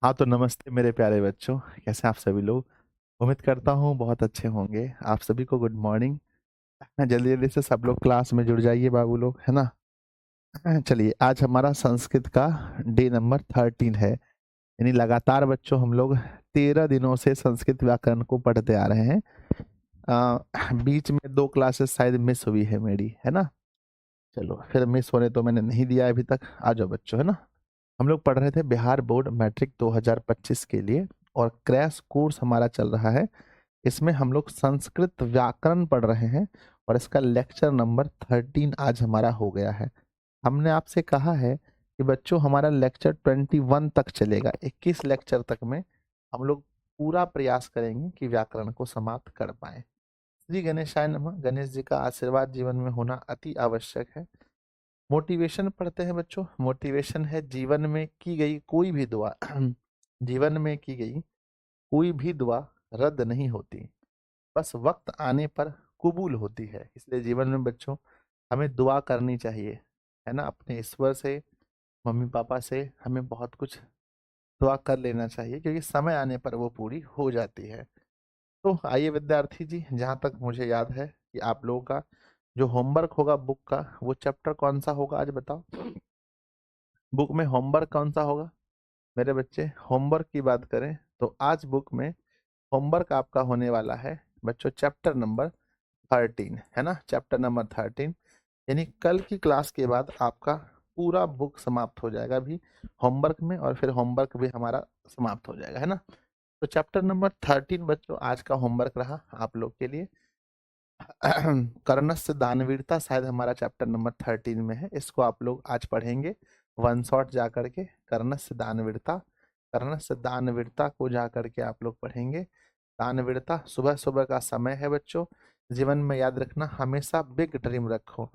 हाँ तो नमस्ते मेरे प्यारे बच्चों। कैसे आप सभी लोग? उम्मीद करता हूँ बहुत अच्छे होंगे। आप सभी को गुड मॉर्निंग। जल्दी जल्दी से सब लोग क्लास में जुड़ जाइए बाबू लोग, है ना। चलिए, आज हमारा संस्कृत का डे नंबर 13 है। यानी लगातार बच्चों हम लोग 13 दिनों से संस्कृत व्याकरण को पढ़ते आ रहे हैं। बीच में 2 क्लासेस शायद मिस हुई है मेरी, है ना। चलो फिर मिस होने तो मैंने नहीं दिया अभी तक। आ जाओ बच्चों, है ना। हम लोग पढ़ रहे थे बिहार बोर्ड मैट्रिक 2025 के लिए, और क्रैश कोर्स हमारा चल रहा है। इसमें हम लोग संस्कृत व्याकरण पढ़ रहे हैं, और इसका लेक्चर नंबर 13 आज हमारा हो गया है। हमने आपसे कहा है कि बच्चों हमारा लेक्चर 21 तक चलेगा। 21 लेक्चर तक में हम लोग पूरा प्रयास करेंगे कि व्याकरण को समाप्त कर पाए। श्री गणेशाय नमः। गणेश जी का आशीर्वाद जीवन में होना अति आवश्यक है। मोटिवेशन पढ़ते हैं बच्चों। मोटिवेशन है जीवन में की गई कोई भी दुआ जीवन में की गई कोई भी दुआ रद्द नहीं होती, बस वक्त आने पर कबूल होती है। इसलिए जीवन में बच्चों हमें दुआ करनी चाहिए, है ना। अपने ईश्वर से, मम्मी पापा से हमें बहुत कुछ दुआ कर लेना चाहिए, क्योंकि समय आने पर वो पूरी हो जाती है। तो आइए विद्यार्थी जी, जहाँ तक मुझे याद है कि आप लोगों का जो होमवर्क होगा बुक का, वो चैप्टर कौन सा होगा आज बताओ। बुक में होमवर्क कौन सा होगा मेरे बच्चे? होमवर्क की बात करें तो आज बुक में होमवर्क आपका होने वाला है बच्चों चैप्टर नंबर 13, है ना। चैप्टर नंबर 13, यानी कल की क्लास के बाद आपका पूरा बुक समाप्त हो जाएगा भी होमवर्क में, और फिर होमवर्क भी हमारा समाप्त हो जाएगा, है ना। तो चैप्टर नंबर 13 बच्चों आज का होमवर्क रहा आप लोग के लिए। कर्णस्य दानवीरता शायद हमारा चैप्टर नंबर 13 में है। इसको आप लोग आज पढ़ेंगे वन शॉट जा करके। कर्णस्य दानवीरता, कर्णस्य दानवीरता को जा करके आप लोग पढ़ेंगे। दानवीरता सुबह सुबह का समय है बच्चों। जीवन में याद रखना, हमेशा बिग ड्रीम रखो,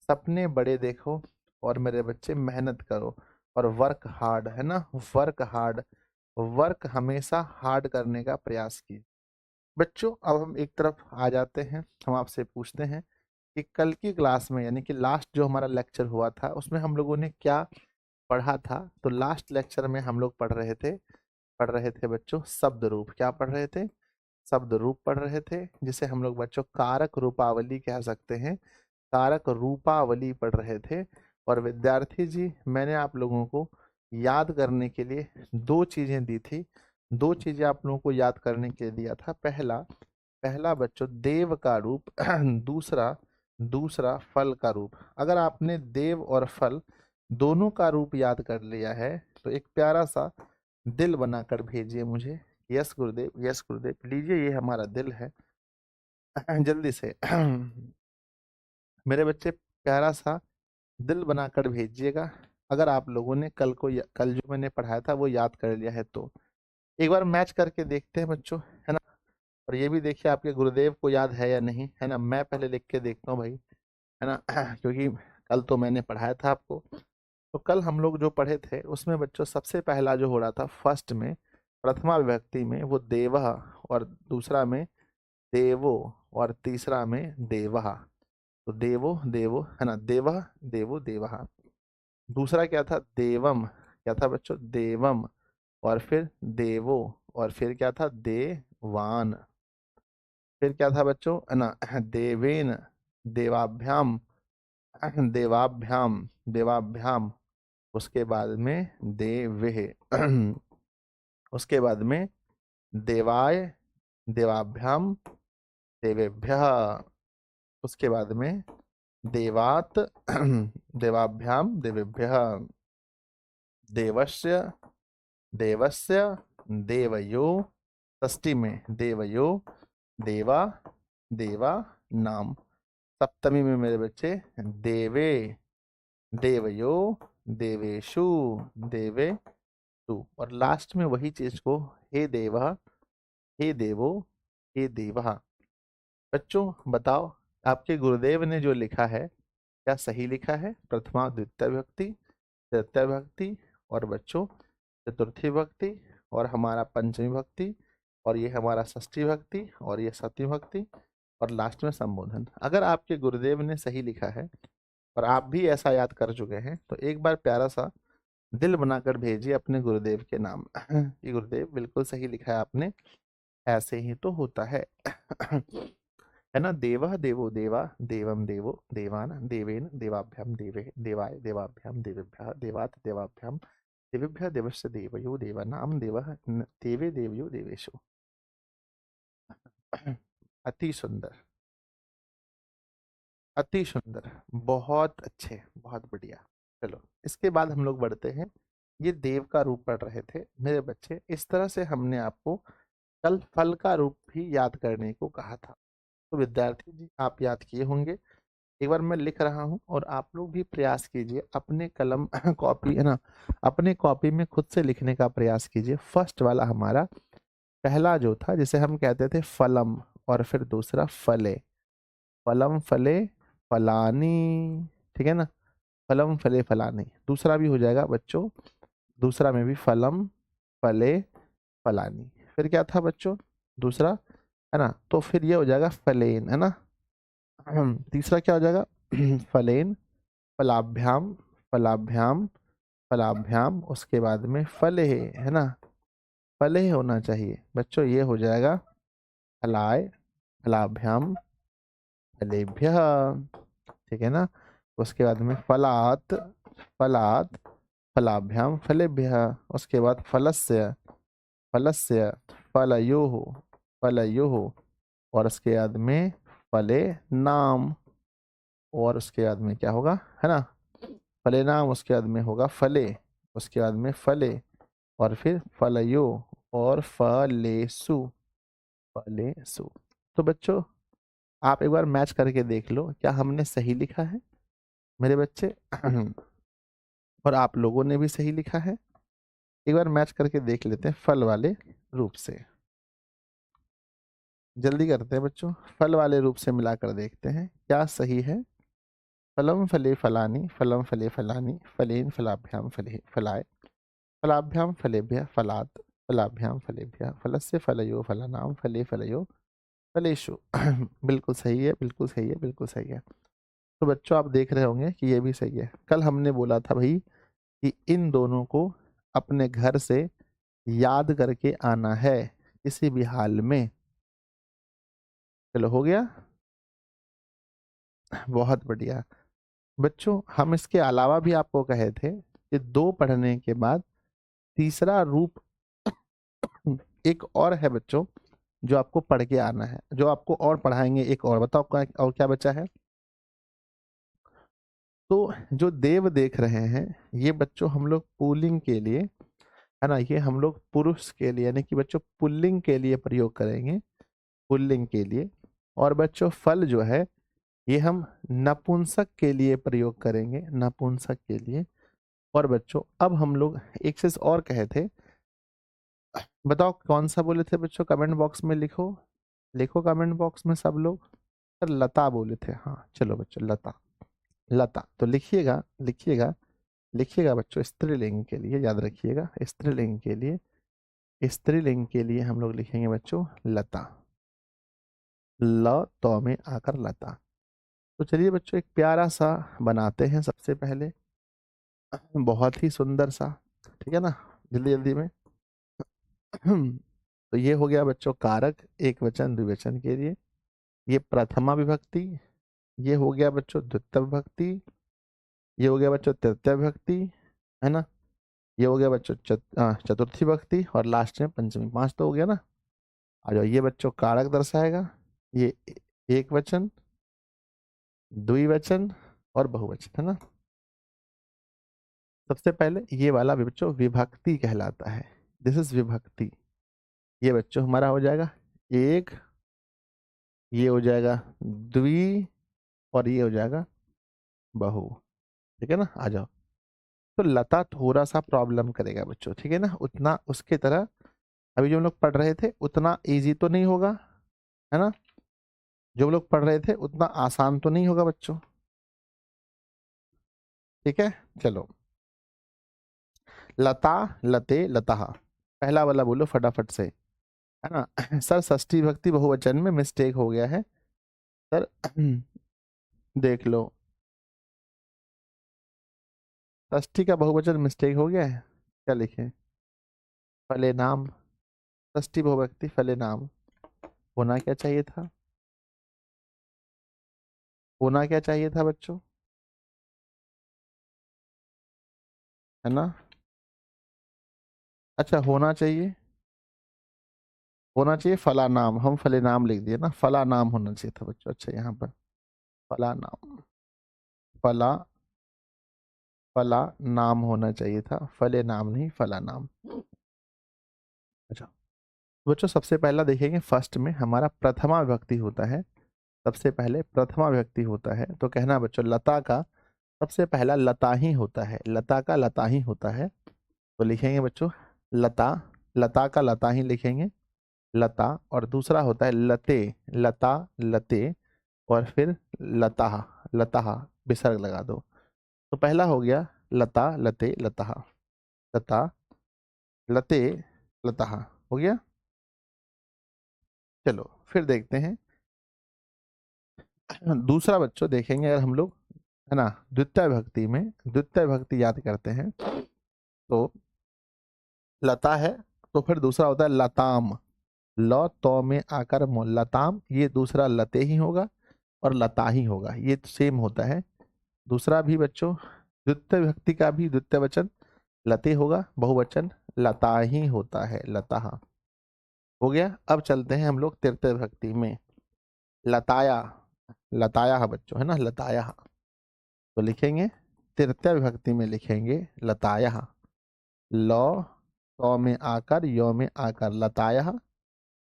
सपने बड़े देखो, और मेरे बच्चे मेहनत करो, और वर्क हार्ड, है ना। वर्क हार्ड, वर्क हमेशा हार्ड करने का प्रयास कीजिए बच्चों। अब हम एक तरफ आ जाते हैं, हम आपसे पूछते हैं कि कल की क्लास में, यानी कि लास्ट जो हमारा लेक्चर हुआ था, उसमें हम लोगों ने क्या पढ़ा था। तो लास्ट लेक्चर में हम लोग पढ़ रहे थे बच्चों शब्द रूप। क्या पढ़ रहे थे? शब्द रूप पढ़ रहे थे, जिसे हम लोग बच्चों कारक रूपावली कह सकते हैं। कारक रूपावली पढ़ रहे थे। और विद्यार्थी जी, मैंने आप लोगों को याद करने के लिए 2 चीजें दी थी। 2 चीजें आप लोगों को याद करने के लिए दिया था। पहला पहला बच्चों देव का रूप, दूसरा दूसरा फल का रूप। अगर आपने देव और फल दोनों का रूप याद कर लिया है तो एक प्यारा सा दिल बनाकर भेजिए मुझे। यस गुरुदेव, यस गुरुदेव, लीजिए ये हमारा दिल है। जल्दी से मेरे बच्चे प्यारा सा दिल बनाकर भेजिएगा। अगर आप लोगों ने कल जो मैंने पढ़ाया था वो याद कर लिया है तो एक बार मैच करके देखते हैं बच्चों, है ना। और ये भी देखिए आपके गुरुदेव को याद है या नहीं, है ना। मैं पहले लिख के देखता हूँ भाई, है ना। क्योंकि कल तो मैंने पढ़ाया था आपको। तो कल हम लोग जो पढ़े थे उसमें बच्चों सबसे पहला जो हो रहा था फर्स्ट में, प्रथमा विभक्ति में वो देवः, और दूसरा में देवो, और तीसरा में देवः। तो देवो देवो, है ना, देवः देवो देवः। दूसरा क्या था? देवम। क्या था बच्चों? देवम। और फिर देवो, और फिर क्या था? देवान। फिर क्या था बच्चों? है ना, देवेन, देवाभ्याम, देवाभ्याम, देवाभ्याम। उसके बाद में देवे, उसके बाद में देवाय, देवाभ्याम, देवेभ्यः। उसके बाद में देवात, देवाभ्याम, देवेभ्यः। देवस्य, देवस्य, देवयो। षष्ठी में देवयो, देवा, देवा नाम। सप्तमी में मेरे बच्चे देवे, देवयो, देवेशु, देवे टू। और लास्ट में वही चीज को हे देवा, हे देवो, हे देवा। बच्चों बताओ, आपके गुरुदेव ने जो लिखा है क्या सही लिखा है? प्रथमा द्वितीय विभक्ति, तृतीय विभक्ति, और बच्चों चतुर्थी विभक्ति, और हमारा पंचमी विभक्ति, और ये हमारा षष्ठी विभक्ति, और ये सप्तमी विभक्ति, और लास्ट में संबोधन। अगर आपके गुरुदेव ने सही लिखा है और आप भी ऐसा याद कर चुके हैं तो एक बार प्यारा सा दिल बनाकर भेजिए अपने गुरुदेव के नाम। ये गुरुदेव, बिल्कुल सही लिखा है आपने, ऐसे ही तो होता है। है ना। देवः देवो देवा, देवम देवो देवान, देवेन देवाभ्याम देवे देवाय देवाभ्याम देवेभ्यः देवात् देवाभ्याम देवेभ्यः देवस्य देवयो देवानाम देवः देवे देवयो देवेशु। अति सुंदर, अति सुंदर, बहुत अच्छे, बहुत बढ़िया। चलो इसके बाद हम लोग बढ़ते हैं। ये देव का रूप पढ़ रहे थे मेरे बच्चे। इस तरह से हमने आपको कल फल का रूप भी याद करने को कहा था। तो विद्यार्थी जी आप याद किए होंगे। एक बार मैं लिख रहा हूं और आप लोग भी प्रयास कीजिए, अपने कलम कॉपी है ना, अपने कॉपी में खुद से लिखने का प्रयास कीजिए। फर्स्ट वाला हमारा पहला जो था, जिसे हम कहते थे फलम, और फिर दूसरा फले, फलम फले फलानी, ठीक है ना। फलम फले फलानी, दूसरा भी हो जाएगा बच्चों, दूसरा में भी फलम फले फलानी। फिर क्या था बच्चों दूसरा, है ना, तो फिर ये हो जाएगा फलेन, है ना। तीसरा क्या हो जाएगा, फलेन, फलाभ्याम फलाभ्याम फलाभ्याम, उसके बाद में फले, है ना, फले होना चाहिए बच्चों, ये हो जाएगा फलाय फलाभ्याम फलेभ्यः, ठीक है ना। उसके बाद में फलात फलात फलाभ्याम फलेभ्यः, उसके बाद फलस्य फलस्य फलयोः फलयोः, और उसके बाद में फले नाम, और उसके बाद में क्या होगा, है ना, फले नाम, उसके बाद में होगा फले, उसके बाद में फले, और फिर फलयो, और फलेसु फलेसु। तो बच्चों आप एक बार मैच करके देख लो, क्या हमने सही लिखा है मेरे बच्चे? और आप लोगों ने भी सही लिखा है। एक बार मैच करके देख लेते हैं फल वाले रूप से, जल्दी करते हैं बच्चों, फल वाले रूप से मिलाकर देखते हैं क्या सही है। फलम फले फलानी, फलम फले फलानी, फलेन फलाभ्याम फले फलाय, फलाभ्याम फलेभ्यः फलात्, फलाभ्याम फलेभ्यः फलस्य फलयो फलानाम फले फलयो फलेषु। बिल्कुल सही है, बिल्कुल सही है, बिल्कुल सही है। तो बच्चों आप देख रहे होंगे कि ये भी सही है। कल हमने बोला था भाई कि इन दोनों को अपने घर से याद करके आना है किसी भी हाल में। चलो हो गया, बहुत बढ़िया। बच्चों हम इसके अलावा भी आपको कहे थे कि दो पढ़ने के बाद तीसरा रूप एक और है बच्चों, जो आपको पढ़ के आना है, जो आपको और पढ़ाएंगे। एक और बताओ और क्या बचा है? तो जो देव देख रहे हैं ये बच्चों हम लोग पुल्लिंग के लिए, है ना, ये हम लोग पुरुष के लिए यानी कि बच्चों पुल्लिंग के लिए प्रयोग करेंगे, पुल्लिंग के लिए। और बच्चों फल जो है ये हम नपुंसक के लिए प्रयोग करेंगे, नपुंसक के लिए। और बच्चों अब हम लोग एक चीज और कहे थे, बताओ कौन सा बोले थे बच्चों? कमेंट बॉक्स में लिखो, लिखो कमेंट बॉक्स में सब लोग। सर लता बोले थे, हाँ चलो बच्चों लता, लता तो लिखिएगा, लिखिएगा, लिखिएगा बच्चों। स्त्रीलिंग के लिए याद रखिएगा, स्त्रीलिंग के लिए, स्त्रीलिंग के लिए हम लोग लिखेंगे बच्चों लता, ल तो में आकर लता। तो चलिए बच्चों एक प्यारा सा बनाते हैं सबसे पहले, बहुत ही सुंदर सा, ठीक है ना, जल्दी जल्दी में। तो ये हो गया बच्चों कारक एक वचन द्विवचन के लिए, ये प्रथमा विभक्ति, ये हो गया बच्चों द्वितीय विभक्ति, ये हो गया बच्चों तृतीय विभक्ति, है ना, ये हो गया बच्चों चतुर्थी विभक्ति, और लास्ट में पंचमी। पांच तो हो गया ना। आ जाओ, ये बच्चों कारक दर्शाएगा, ये एक वचन, द्विवचन और बहुवचन, है ना। सबसे पहले ये वाला बच्चों विभक्ति कहलाता है, दिस इज विभक्ति। ये बच्चों हमारा हो जाएगा एक, ये हो जाएगा द्वि, और ये हो जाएगा बहु, ठीक है ना। आ जाओ, तो लता थोड़ा सा प्रॉब्लम करेगा बच्चों, ठीक है ना, उतना उसके तरह अभी जो हम लोग पढ़ रहे थे उतना इजी तो नहीं होगा, है ना, जो हम लोग पढ़ रहे थे उतना आसान तो नहीं होगा बच्चों, ठीक है। चलो लता लते लता, पहला वाला बोलो फटाफट से, है ना। सर षष्ठी विभक्ति बहुवचन में मिस्टेक हो गया है सर। देख लो, षष्ठी का बहुवचन मिस्टेक हो गया है, क्या लिखें? फले नाम, षष्ठी बहुव्यक्ति फले नाम। होना क्या चाहिए था? होना क्या चाहिए था बच्चों? है ना? अच्छा होना चाहिए, होना चाहिए फला नाम, हम फले नाम लिख दिए ना, फला नाम होना चाहिए था बच्चों। अच्छा यहाँ पर फला नाम, फला, फला नाम होना चाहिए था, फले नाम नहीं, फला नाम। अच्छा बच्चों सबसे पहला देखेंगे, फर्स्ट में हमारा प्रथमा विभक्ति होता है। सबसे पहले प्रथमा विभक्ति होता है, तो कहना बच्चों लता का सबसे पहला लता ही होता है, लता का लता ही होता है। तो लिखेंगे बच्चों लता, लता का लता ही लिखेंगे, लता। और दूसरा होता है लते, लता लते, और फिर लता, लता विसर्ग लगा दो। तो पहला हो गया लता लते लता, लता लते लता हो गया। चलो फिर देखते हैं दूसरा बच्चों, देखेंगे अगर हम लोग, है ना, द्वितीय विभक्ति में, द्वितीय विभक्ति याद करते हैं तो लता है, तो फिर दूसरा होता है लताम, ल तो में आकर लताम, ये दूसरा लते ही होगा और लता ही होगा, ये सेम होता है। दूसरा भी बच्चों द्वितीय विभक्ति का भी द्वितीय वचन लते होगा, बहुवचन लता ही होता है, लता हो गया। अब चलते हैं हम लोग तृतीय विभक्ति में, लताया, लताया बच्चों, है ना, लताया। तो लिखेंगे तृतीय विभक्ति में लिखेंगे लताया, लौ तो में आकर यो में आकर लताया,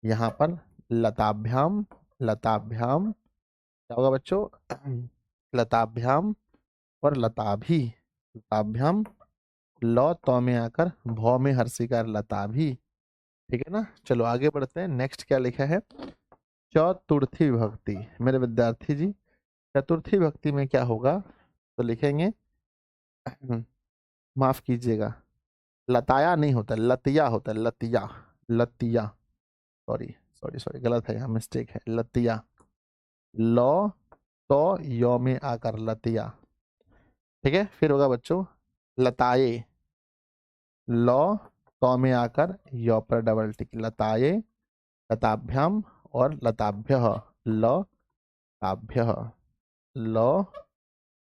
यहाँ पर लताभ्याम, लताभ्याम क्या होगा बच्चों? लताभ्याम और लताभी, लताभ्याम, लौ तो में आकर भौ में हर्षिकार लताभी। ठीक है ना? चलो आगे बढ़ते हैं, नेक्स्ट क्या लिखा है? चतुर्थी विभक्ति। मेरे विद्यार्थी जी चतुर्थी विभक्ति में क्या होगा? तो लिखेंगे माफ कीजिएगा, लताया नहीं होता, लतिया होता है, लतिया, लतिया, सॉरी सॉरी सॉरी गलत है, यहाँ मिस्टेक है, लतिया, लौ तो यो में आकर लतिया। ठीक है, फिर होगा बच्चों लताए, लौ तो में आकर यो पर डबल टिक, लताए, लताभ्याम और लताभ्य, ल ताभ्य, लौ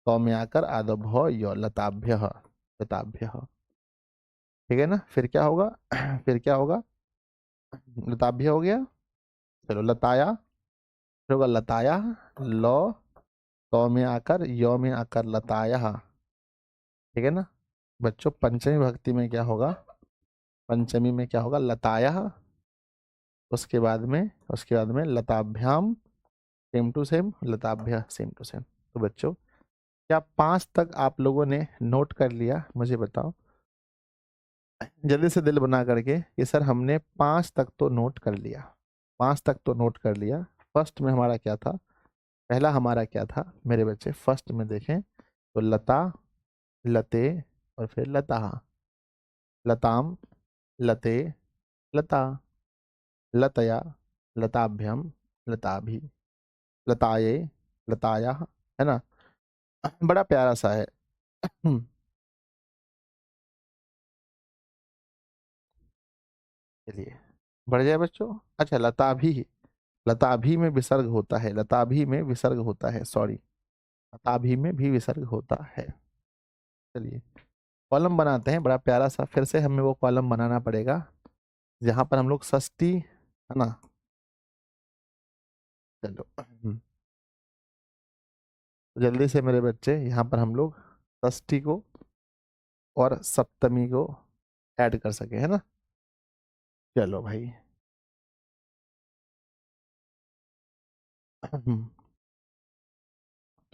तो में आकर आदो भ यो, लताभ्य, लताभ्य। ठीक है ना? फिर क्या होगा? फिर क्या होगा? लताभ्य हो गया। चलो लताया, फिर होगा लताया, लौ तो में आकर यो में आकर लताया। ठीक है ना बच्चों? पंचमी भक्ति में क्या होगा? पंचमी में क्या होगा? लताया, उसके बाद में लताभ्याम, सेम टू सेम, लताभ्या सेम टू सेम। तो बच्चों क्या 5 तक आप लोगों ने नोट कर लिया? मुझे बताओ जल्दी से दिल बना करके कि सर हमने 5 तक तो नोट कर लिया, 5 तक तो नोट कर लिया। फर्स्ट में हमारा क्या था? पहला हमारा क्या था मेरे बच्चे? फर्स्ट में देखें तो लता, लते और फिर लता, लताम, लते, लता, लतया, लताभ्यम, लताभी, लताये, लताया, है ना? बड़ा प्यारा सा है। चलिए बढ़ जाए बच्चों। अच्छा लताभी, लताभी में विसर्ग होता है, लताभी में विसर्ग होता है, सॉरी, लताभी में भी विसर्ग होता है। चलिए कॉलम बनाते हैं, बड़ा प्यारा सा, फिर से हमें वो कॉलम बनाना पड़ेगा जहां पर हम लोग षष्ठी, है ना? चलो तो जल्दी से मेरे बच्चे यहाँ पर हम लोग षष्ठी को और सप्तमी को ऐड कर सके, है ना? चलो भाई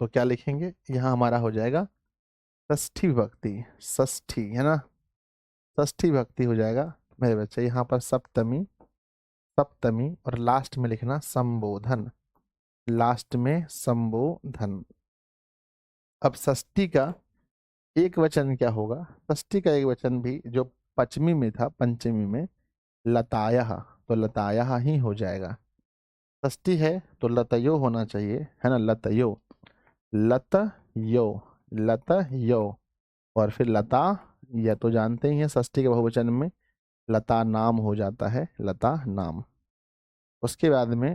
तो क्या लिखेंगे? यहाँ हमारा हो जाएगा षष्ठी विभक्ति, षष्ठी, है ना? षष्ठी विभक्ति हो जाएगा मेरे बच्चे, यहाँ पर सप्तमी, सप्तमी, और लास्ट में लिखना संबोधन, लास्ट में संबोधन। अब षष्ठी का एक वचन क्या होगा? षष्ठी का एक वचन भी जो पश्चिमी में था, पंचमी में लताया, तो लताया ही हो जाएगा। षष्ठी है तो लतयो होना चाहिए, है ना? लतयो, लत यो, लत यो, और फिर लता, यह तो जानते ही हैं षष्ठी के बहुवचन में लता नाम हो जाता है, लता नाम। उसके बाद में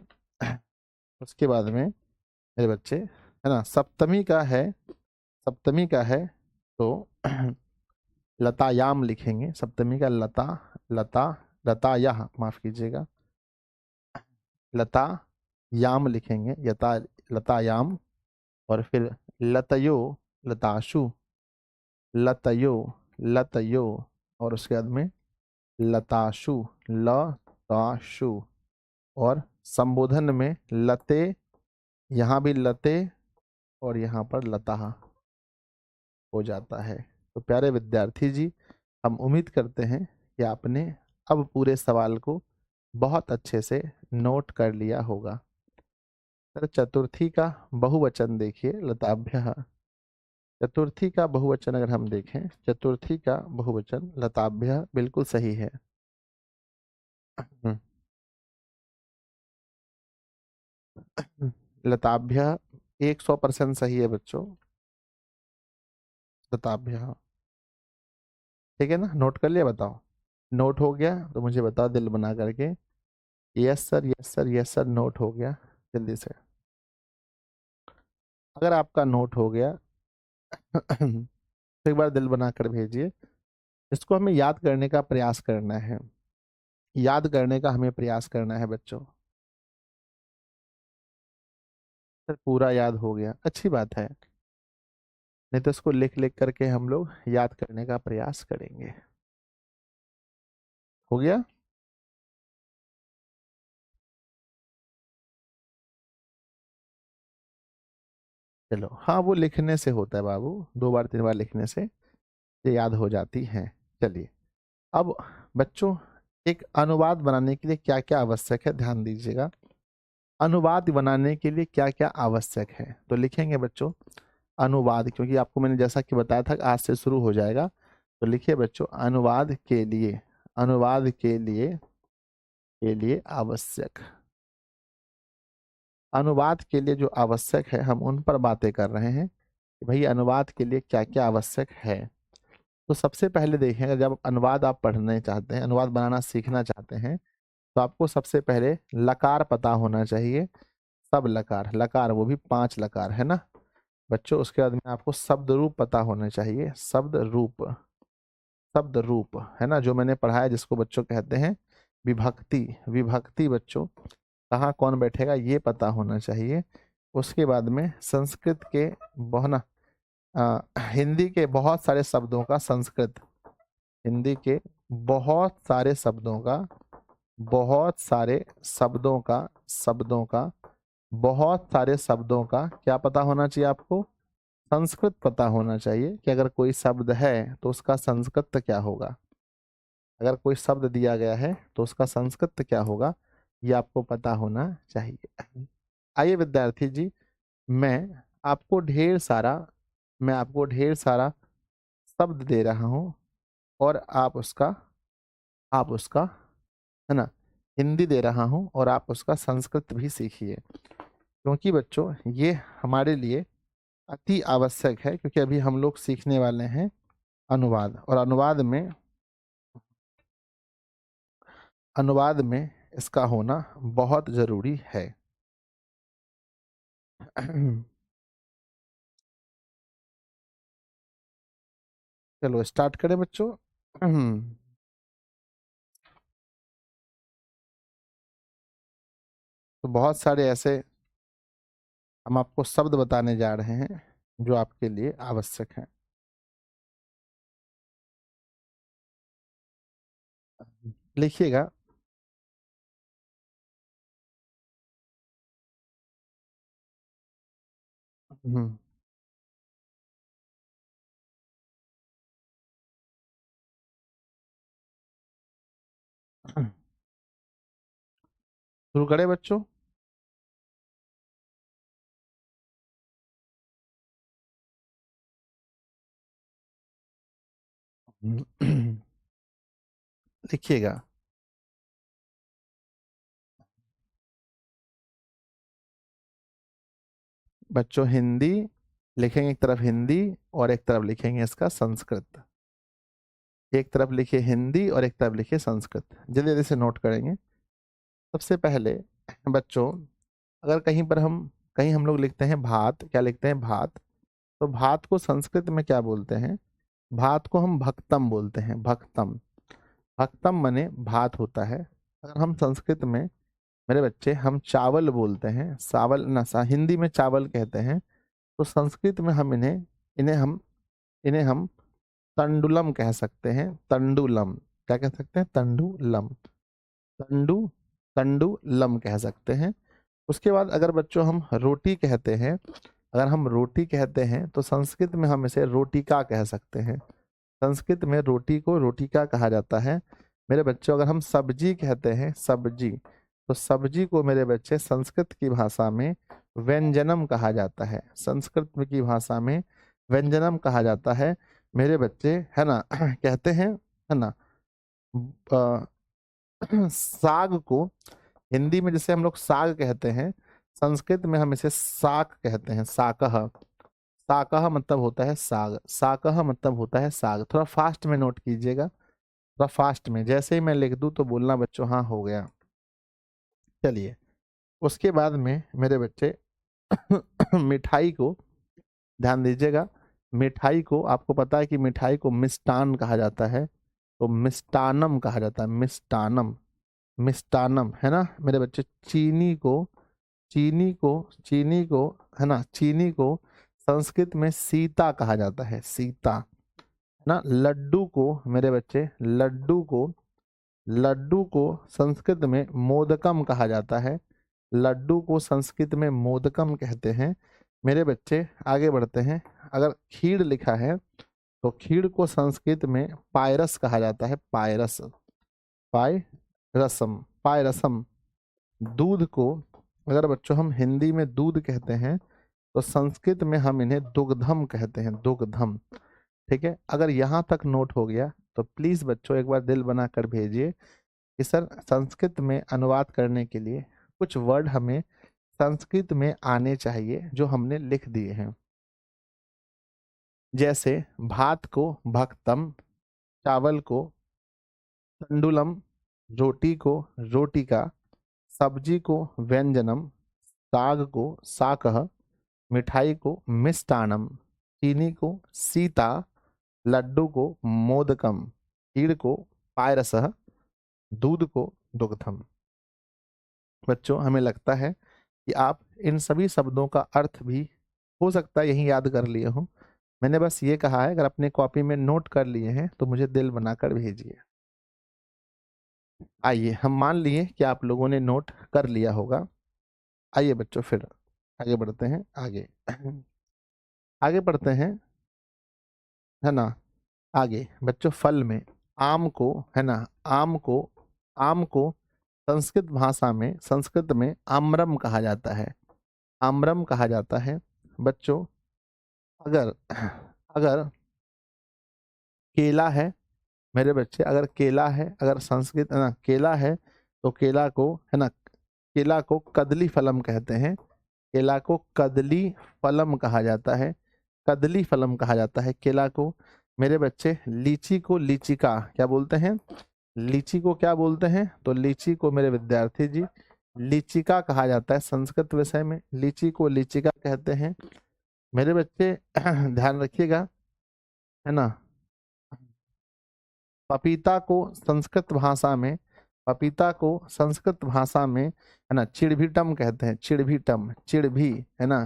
उसके बाद में मेरे बच्चे, है ना, सप्तमी का है, सप्तमी का है तो लतायाम लिखेंगे, सप्तमी का लता, लता, लतायाह, माफ कीजिएगा, लता याम लिखेंगे, यता, लतायाम। और फिर लतयो, लताशु, लतयो, लतयो। और उसके बाद में लताशु, लताशु। और संबोधन में लते, यहाँ भी लते और यहाँ पर लता हो जाता है। तो प्यारे विद्यार्थी जी, हम उम्मीद करते हैं कि आपने अब पूरे सवाल को बहुत अच्छे से नोट कर लिया होगा। सर चतुर्थी का बहुवचन देखिए, लताभ्य। चतुर्थी का बहुवचन अगर हम देखें, चतुर्थी का बहुवचन लताभ्य बिल्कुल सही है। हम्म, लताभ्य 100% सही है बच्चों, लताभ्य। ठीक है ना, नोट कर लिया, बताओ। नोट हो गया तो मुझे बताओ दिल बना करके। Yes sir, yes sir, yes sir, note हो गया, जल्दी से। अगर आपका नोट हो गया तो एक बार दिल बना कर भेजिए। इसको हमें याद करने का प्रयास करना है, याद करने का हमें प्रयास करना है बच्चों। सर पूरा याद हो गया, अच्छी बात है। नहीं तो इसको लिख लिख करके हम लोग याद करने का प्रयास करेंगे। हो गया। चलो, हाँ वो लिखने से होता है बाबू, 2 बार 3 बार लिखने से ये याद हो जाती है। चलिए, अब बच्चों, एक अनुवाद बनाने के लिए क्या क्या आवश्यक है, ध्यान दीजिएगा। अनुवाद बनाने के लिए क्या क्या आवश्यक है, तो लिखेंगे बच्चों अनुवाद, क्योंकि आपको मैंने जैसा कि बताया था कि आज से शुरू हो जाएगा। तो लिखिए बच्चों, अनुवाद के लिए, अनुवाद के लिए आवश्यक, अनुवाद के लिए जो आवश्यक है हम उन पर बातें कर रहे हैं कि भाई अनुवाद के लिए क्या क्या आवश्यक है। तो सबसे पहले देखें, अगर जब अनुवाद आप पढ़ने चाहते हैं, अनुवाद बनाना सीखना चाहते हैं, तो आपको सबसे पहले लकार पता होना चाहिए। सब लकार, लकार वो भी 5 लकार, है ना बच्चों। उसके बाद में आपको शब्द रूप पता होने चाहिए, शब्द रूप, शब्द रूप, है ना, जो मैंने पढ़ाया जिसको बच्चों कहते हैं विभक्ति, विभक्ति बच्चों कहाँ कौन बैठेगा ये पता होना चाहिए। उसके बाद में संस्कृत के बहुना हिंदी के बहुत सारे शब्दों का संस्कृत, हिंदी के बहुत सारे शब्दों का, बहुत सारे शब्दों का, शब्दों का, बहुत सारे शब्दों का क्या पता होना चाहिए आपको, संस्कृत पता होना चाहिए कि अगर कोई शब्द है तो उसका संस्कृत क्या होगा। अगर कोई शब्द दिया गया है तो उसका संस्कृत क्या होगा, ये आपको पता होना चाहिए। आइए विद्यार्थी जी, मैं आपको ढेर सारा, मैं आपको ढेर सारा शब्द दे रहा हूँ और आप उसका, है ना, हिंदी दे रहा हूँ और आप उसका संस्कृत भी सीखिए, क्योंकि बच्चों ये हमारे लिए अति आवश्यक है, क्योंकि अभी हम लोग सीखने वाले हैं अनुवाद, और अनुवाद में इसका होना बहुत जरूरी है। चलो स्टार्ट करें बच्चों। तो बहुत सारे ऐसे हम आपको शब्द बताने जा रहे हैं जो आपके लिए आवश्यक हैं। लिखिएगा। हम्म, शुरू करें बच्चों। लिखिएगा बच्चों, हिंदी लिखेंगे एक तरफ हिंदी और एक तरफ लिखेंगे इसका संस्कृत। एक तरफ लिखिए हिंदी और एक तरफ लिखिए संस्कृत, जल्दी जल्दी से नोट करेंगे। सबसे पहले बच्चों, अगर कहीं हम लोग लिखते हैं भात, क्या लिखते हैं भात, तो भात को संस्कृत में क्या बोलते हैं? भात को हम भक्तम बोलते हैं, भक्तम। भक्तम माने भात होता है। अगर हम संस्कृत में, मेरे बच्चे, हम चावल बोलते हैं, चावल नशा, हिंदी में चावल कहते हैं, तो संस्कृत में हम इन्हें हम तंडुलम कह सकते हैं, तंडुलम। क्या कह सकते हैं? तंडुलम। तंडु तंडुलम कह सकते हैं। उसके बाद अगर बच्चों हम रोटी कहते हैं, अगर हम रोटी कहते हैं तो संस्कृत में हम इसे रोटिका कह सकते हैं। संस्कृत में रोटी को रोटिका कहा जाता है। मेरे बच्चों, अगर हम सब्जी कहते हैं, सब्जी, तो सब्जी को मेरे बच्चे संस्कृत की भाषा में व्यंजनम कहा जाता है। संस्कृत की भाषा में व्यंजनम कहा जाता है मेरे बच्चे, है ना। कहते हैं, है ना। अ, साग को हिंदी में जैसे हम लोग साग कहते हैं, संस्कृत में हम इसे साक कहते हैं, साकह। साकह मतलब होता है साग, साकह मतलब होता है साग। थोड़ा फास्ट में नोट कीजिएगा, थोड़ा फास्ट में, जैसे ही मैं लिख दूं तो बोलना बच्चों हाँ हो गया। चलिए, उसके बाद में मेरे बच्चे मिठाई को ध्यान दीजिएगा। मिठाई को, आपको पता है कि मिठाई को मिष्टान कहा जाता है, तो मिष्टानम कहा जाता है, मिष्टानम। मिष्टानम, है ना मेरे बच्चे। चीनी को, है ना, चीनी को संस्कृत में सीता कहा जाता है, सीता, है ना। लड्डू को मेरे बच्चे, लड्डू को संस्कृत में मोदकम कहा जाता है। लड्डू को संस्कृत में मोदकम कहते हैं। मेरे बच्चे आगे बढ़ते हैं। अगर खीर लिखा है तो खीर को संस्कृत में पायरस कहा जाता है, पायरस, पायरसम। दूध को अगर बच्चों हम हिंदी में दूध कहते हैं तो संस्कृत में हम इन्हें दुग्धम कहते हैं, दुग्धम। ठीक है, अगर यहाँ तक नोट हो गया तो प्लीज बच्चों एक बार दिल बना कर भेजिए कि सर संस्कृत में अनुवाद करने के लिए कुछ वर्ड हमें संस्कृत में आने चाहिए जो हमने लिख दिए हैं। जैसे भात को भक्तम, चावल को तंडुलम, रोटी को रोटिका, सब्जी को व्यंजनम, साग को साकह, मिठाई को मिष्टानम, चीनी को सीता, लड्डू को मोदकम, खीर को पायरसः, दूध को दुग्धम। बच्चों, हमें लगता है कि आप इन सभी शब्दों का अर्थ भी हो सकता है यही याद कर लिए हो। मैंने बस ये कहा है, अगर अपने कॉपी में नोट कर लिए हैं तो मुझे दिल बनाकर भेजिए। आइए, हम मान लिए कि आप लोगों ने नोट कर लिया होगा। आइए बच्चों, फिर आगे बढ़ते हैं, आगे आगे बढ़ते हैं, है ना। आगे बच्चों, फल में आम को, है ना, आम को संस्कृत में आम्रम कहा जाता है, आम्रम कहा जाता है। बच्चों, अगर अगर केला है, मेरे बच्चे, अगर केला है, अगर संस्कृत, है ना, केला है तो केला को, है ना, केला को कदली फलम कहते हैं। केला को कदली फलम कहा जाता है, कदली फलम कहा जाता है केला को। मेरे बच्चे, लीची को लीचिका क्या बोलते हैं? लीची को क्या बोलते हैं? तो लीची को मेरे विद्यार्थी जी लीचिका कहा जाता है संस्कृत विषय में, लीची को लीचिका कहते हैं। मेरे बच्चे ध्यान रखिएगा, है ना। पपीता को संस्कृत भाषा में, पपीता को संस्कृत भाषा में, है ना, चिड़भीटम कहते हैं, चिड़भीटम, चिड़भी, है ना,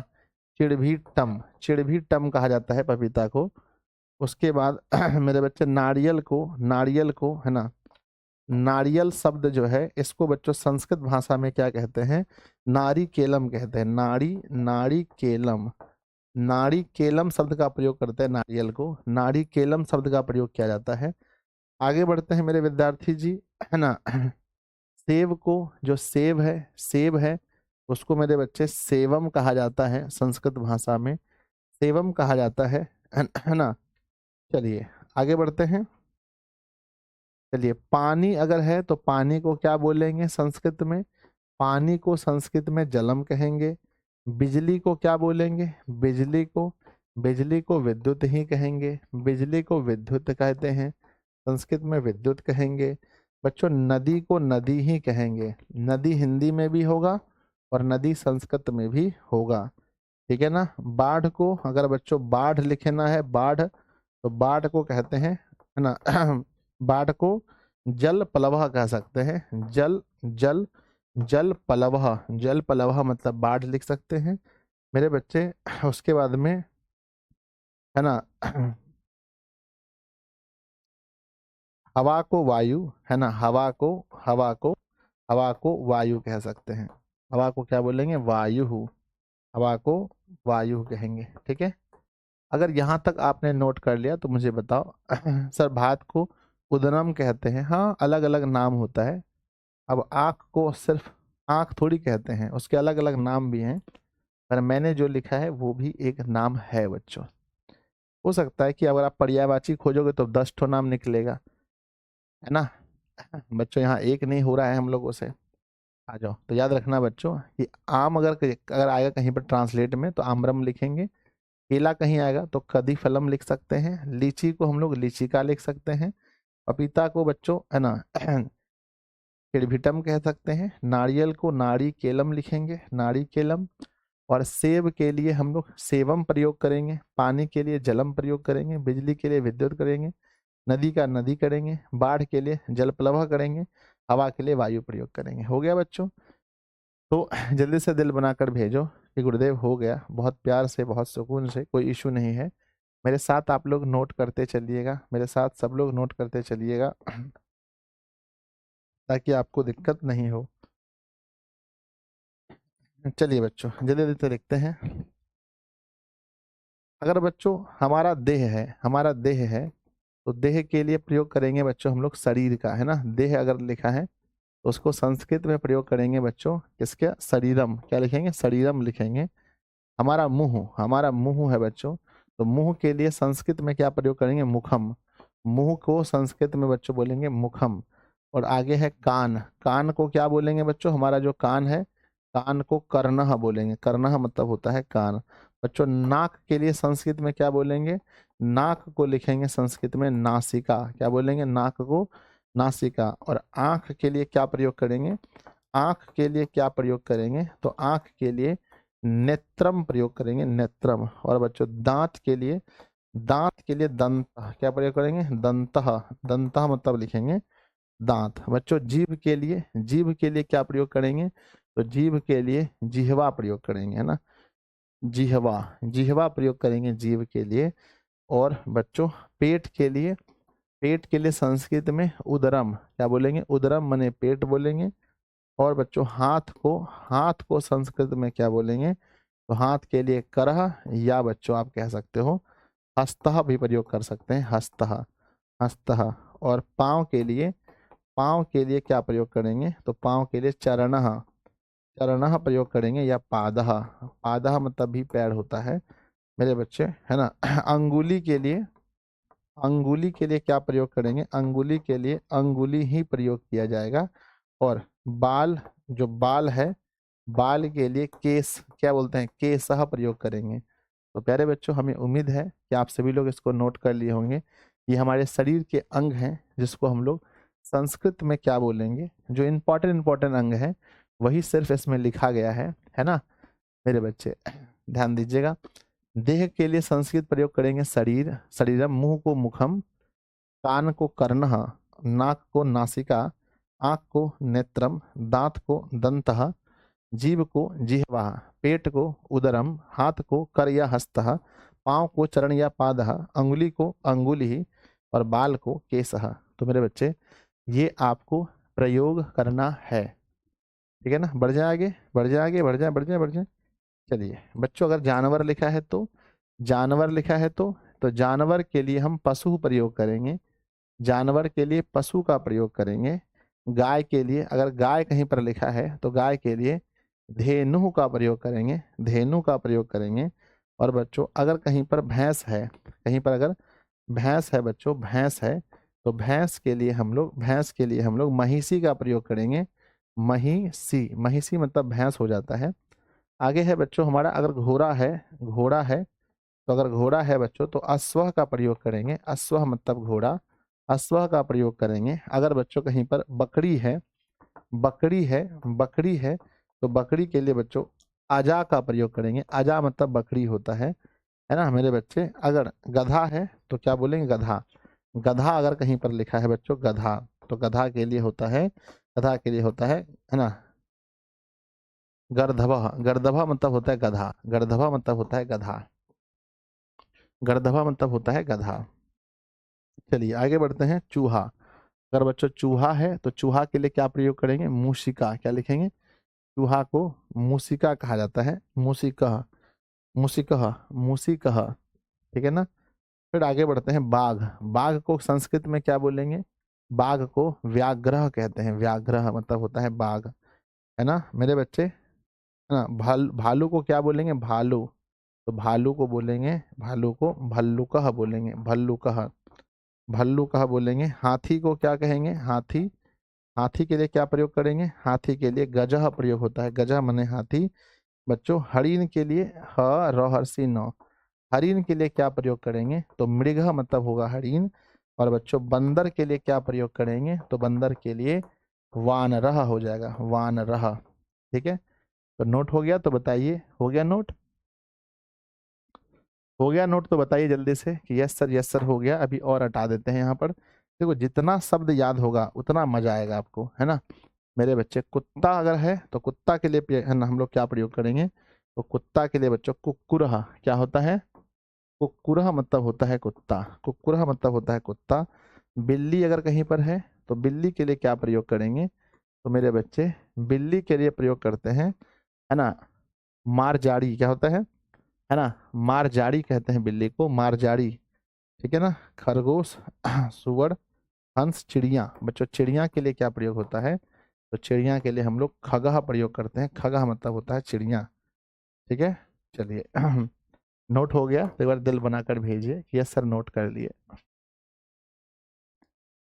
चिड़भीटम, चिड़भीटम कहा जाता है पपीता को। उसके बाद मेरे बच्चे, नारियल को, है ना, नारियल शब्द जो है इसको बच्चों संस्कृत भाषा में क्या कहते हैं? नारी केलम कहते हैं, नारी केलम, नारी केलम शब्द का प्रयोग करते हैं नारियल को, नारी केलम शब्द का प्रयोग किया जाता है। आगे बढ़ते हैं मेरे विद्यार्थी जी, है ना। सेब को, जो सेब है उसको मेरे बच्चे सेवम कहा जाता है संस्कृत भाषा में, सेवम कहा जाता है ना। चलिए आगे बढ़ते हैं। चलिए, पानी अगर है तो पानी को क्या बोलेंगे संस्कृत में? पानी को संस्कृत में जलम कहेंगे। बिजली को क्या बोलेंगे? बिजली को बिजली को विद्युत ही कहेंगे, बिजली को विद्युत कहते हैं, संस्कृत में विद्युत कहेंगे। बच्चों नदी को नदी ही कहेंगे, नदी हिंदी में भी होगा और नदी संस्कृत में भी होगा, ठीक है ना। बाढ़ को अगर बच्चों बाढ़ लिखना है, बाढ़, तो बाढ़ को कहते हैं, है ना बाढ़ को जल पलवह कह सकते हैं, जल जल जल पलवह, जल पलवह मतलब बाढ़ लिख सकते हैं मेरे बच्चे। उसके बाद में, है ना हवा को वायु, है ना, हवा को वायु कह सकते हैं, हवा को क्या बोलेंगे, वायु, हवा को वायु कहेंगे, ठीक है। अगर यहाँ तक आपने नोट कर लिया तो मुझे बताओ सर भात को उदनम कहते हैं, हाँ अलग अलग नाम होता है। अब आँख को सिर्फ आँख थोड़ी कहते हैं, उसके अलग अलग नाम भी हैं, पर मैंने जो लिखा है वो भी एक नाम है बच्चों। हो सकता है कि अगर आप पर्यायवाची खोजोगे तो 10 ठो नाम निकलेगा, है ना बच्चों। यहाँ एक नहीं हो रहा है हम लोगों से, आ जाओ। तो याद रखना बच्चों कि आम अगर आएगा कहीं पर ट्रांसलेट में तो आम्रम लिखेंगे, केला कहीं आएगा तो कदी फलम लिख सकते हैं, लीची को हम लोग लीचिका लिख सकते हैं, पपीता को बच्चों, है ना किड़भिटम कह सकते हैं, नारियल को नारी केलम लिखेंगे, नारी केलम, और सेब के लिए हम लोग सेवम प्रयोग करेंगे, पानी के लिए जलम प्रयोग करेंगे, बिजली के लिए विद्युत करेंगे, नदी का नदी करेंगे, बाढ़ के लिए जलप्लवह करेंगे, हवा के लिए वायु प्रयोग करेंगे। हो गया बच्चों। तो जल्दी से दिल बनाकर भेजो कि गुरुदेव हो गया, बहुत प्यार से, बहुत सुकून से, कोई इशू नहीं है। मेरे साथ आप लोग नोट करते चलिएगा, मेरे साथ सब लोग नोट करते चलिएगा ताकि आपको दिक्कत नहीं हो। चलिए बच्चों जल्दी जल्दी से लिखते हैं। अगर बच्चों हमारा देह है, हमारा देह है, तो देह के लिए प्रयोग करेंगे बच्चों हम लोग शरीर का, है ना। देह अगर लिखा है तो उसको संस्कृत में प्रयोग करेंगे बच्चों किसके, शरीरम, क्या लिखेंगे, शरीरम लिखेंगे। हमारा मुंह, हमारा मुंह है बच्चों, तो मुंह के लिए संस्कृत में क्या प्रयोग करेंगे, मुखम, मुंह को संस्कृत में बच्चों बोलेंगे मुखम। और आगे है कान, कान को क्या बोलेंगे बच्चों, हमारा जो कान है, कान को कर्णः बोलेंगे, कर्णः मतलब होता है कान। बच्चों नाक के लिए संस्कृत में क्या बोलेंगे, नाक को लिखेंगे संस्कृत में नासिका, क्या बोलेंगे, नाक को नासिका। और आंख के लिए क्या प्रयोग करेंगे, आंख के लिए क्या प्रयोग करेंगे, तो आंख के लिए नेत्रम प्रयोग करेंगे, नेत्रम। और बच्चों दांत के लिए, दांत के लिए दंत, क्या प्रयोग करेंगे, दंतः, दंतः मतलब लिखेंगे दांत। बच्चों जीभ के लिए, जीभ के लिए क्या प्रयोग करेंगे, तो जीभ के लिए जिह्वा प्रयोग करेंगे, है ना, जिह्वा, जिह्वा प्रयोग करेंगे जीभ के लिए। और बच्चों पेट के लिए, पेट के लिए संस्कृत में उदरम, क्या बोलेंगे, उदरम माने पेट बोलेंगे। और बच्चों हाथ को, हाथ को संस्कृत में क्या बोलेंगे, तो हाथ के लिए करह, या बच्चों आप कह सकते हो हस्तः भी प्रयोग कर सकते हैं, हस्तः, हस्तः। और पाँव के लिए, पाँव के लिए क्या प्रयोग करेंगे, तो पाँव के लिए चरणः, चरणः प्रयोग करेंगे, या पादः, पादः मतलब भी पैर होता है मेरे बच्चे, है ना। अंगुली के लिए, अंगुली के लिए क्या प्रयोग करेंगे, अंगुली के लिए अंगुली ही प्रयोग किया जाएगा। और बाल, जो बाल है, बाल के लिए केस, क्या बोलते हैं, केसह प्रयोग करेंगे। तो प्यारे बच्चों हमें उम्मीद है कि आप सभी लोग इसको नोट कर लिए होंगे। ये हमारे शरीर के अंग हैं जिसको हम लोग संस्कृत में क्या बोलेंगे, जो इम्पोर्टेंट इम्पोर्टेंट अंग है वही सिर्फ इसमें लिखा गया है ना मेरे बच्चे, ध्यान दीजिएगा। देह के लिए संस्कृत प्रयोग करेंगे शरीर, शरीरम, मुंह को मुखम, कान को कर्णः, नाक को नासिका, आँख को नेत्रम, दांत को दंतः, जीभ को जिह्वा, पेट को उदरम, हाथ को कर या हस्तः, पाँव को चरण या पादः, अंगुली को अंगुली, और बाल को केसः। तो मेरे बच्चे ये आपको प्रयोग करना है, ठीक है ना। बढ़ जाए आगे, बढ़ जाए आगे, बढ़ जाए, बढ़ जाए, बढ़ जाए। चलिए बच्चों अगर जानवर लिखा है तो, जानवर लिखा है तो जानवर के लिए हम पशु प्रयोग करेंगे, जानवर के लिए पशु का प्रयोग करेंगे। गाय के लिए, अगर गाय कहीं पर लिखा है तो गाय के लिए धेनु का प्रयोग करेंगे, धेनु का प्रयोग करेंगे। और बच्चों अगर कहीं पर भैंस है, कहीं पर अगर भैंस है बच्चों, भैंस है, तो भैंस के लिए हम लोग, भैंस के लिए हम लोग महिषी का प्रयोग करेंगे, महिषी, महिषी मतलब भैंस हो जाता है। आगे है बच्चों हमारा, अगर घोड़ा है, घोड़ा है तो अगर घोड़ा है बच्चों तो अश्व का प्रयोग करेंगे, अश्व मतलब घोड़ा, अश्व का प्रयोग करेंगे। अगर बच्चों कहीं पर बकरी है, बकरी है, बकरी है, तो बकरी के लिए बच्चों अजा का प्रयोग करेंगे, अजा मतलब बकरी होता है ना मेरे बच्चे। अगर गधा है तो क्या बोलेंगे, गधा, गधा अगर कहीं पर लिखा है बच्चों गधा, तो गधा के लिए होता है, गधा के लिए होता है ना गर्दभा, गर्दभा मतलब होता है गधा, गर्दभा मतलब होता है गधा, गर्दभा मतलब होता है गधा। चलिए आगे बढ़ते हैं, चूहा। अगर बच्चों चूहा है तो चूहा के लिए क्या प्रयोग करेंगे, मूसिका, क्या लिखेंगे, चूहा को मूसिका कहा जाता है, मूसिका, मूसिका, मूसिका, ठीक है ना। फिर आगे बढ़ते हैं, बाघ। बाघ को संस्कृत में क्या बोलेंगे, बाघ को व्याघ्र कहते हैं, व्याघ्र मतलब होता है बाघ, है ना मेरे बच्चे, है ना। भालू को क्या बोलेंगे, भालू, तो भालू को बोलेंगे, भालू को भल्लुकः बोलेंगे, भल्लुकः, भल्लुकः बोलेंगे। हाथी को क्या कहेंगे, हाथी, हाथी के लिए क्या प्रयोग करेंगे, हाथी के लिए गजह प्रयोग होता है, गजह माने हाथी। बच्चों हरिण के लिए ह र हर्षी न, हरिण के लिए क्या प्रयोग करेंगे, तो मृग मतलब होगा हरिण। और बच्चों बंदर के लिए क्या प्रयोग करेंगे, तो बंदर के लिए वानरः हो जाएगा, वानरः, ठीक है। तो नोट हो गया, तो बताइए हो गया नोट, हो गया नोट, तो बताइए जल्दी से कि यस सर हो गया। अभी और हटा देते हैं यहाँ पर, देखो जितना शब्द याद होगा उतना मजा आएगा आपको, है ना मेरे बच्चे। कुत्ता अगर है तो कुत्ता के लिए है ना हम लोग क्या प्रयोग करेंगे, तो कुत्ता के लिए बच्चों कुक्कुरः, क्या होता है, कुक्कुरः मतलब होता है कुत्ता, कुक्कुरः मतलब होता है कुत्ता। बिल्ली अगर कहीं पर है तो बिल्ली के लिए क्या प्रयोग करेंगे, तो मेरे बच्चे बिल्ली के लिए प्रयोग करते हैं, है ना, मारजाड़ी, क्या होता है ना, मारजाड़ी कहते हैं बिल्ली को, मारजाड़ी, ठीक है ना। खरगोश, सुअर, हंस, चिड़िया। बच्चों चिड़िया के लिए क्या प्रयोग होता है, तो चिड़िया के लिए हम लोग खगः प्रयोग करते हैं, खगः मतलब होता है चिड़िया, ठीक है। चलिए नोट हो गया, तो एक बार दिल बनाकर भेजिए कि यस सर नोट कर लिए।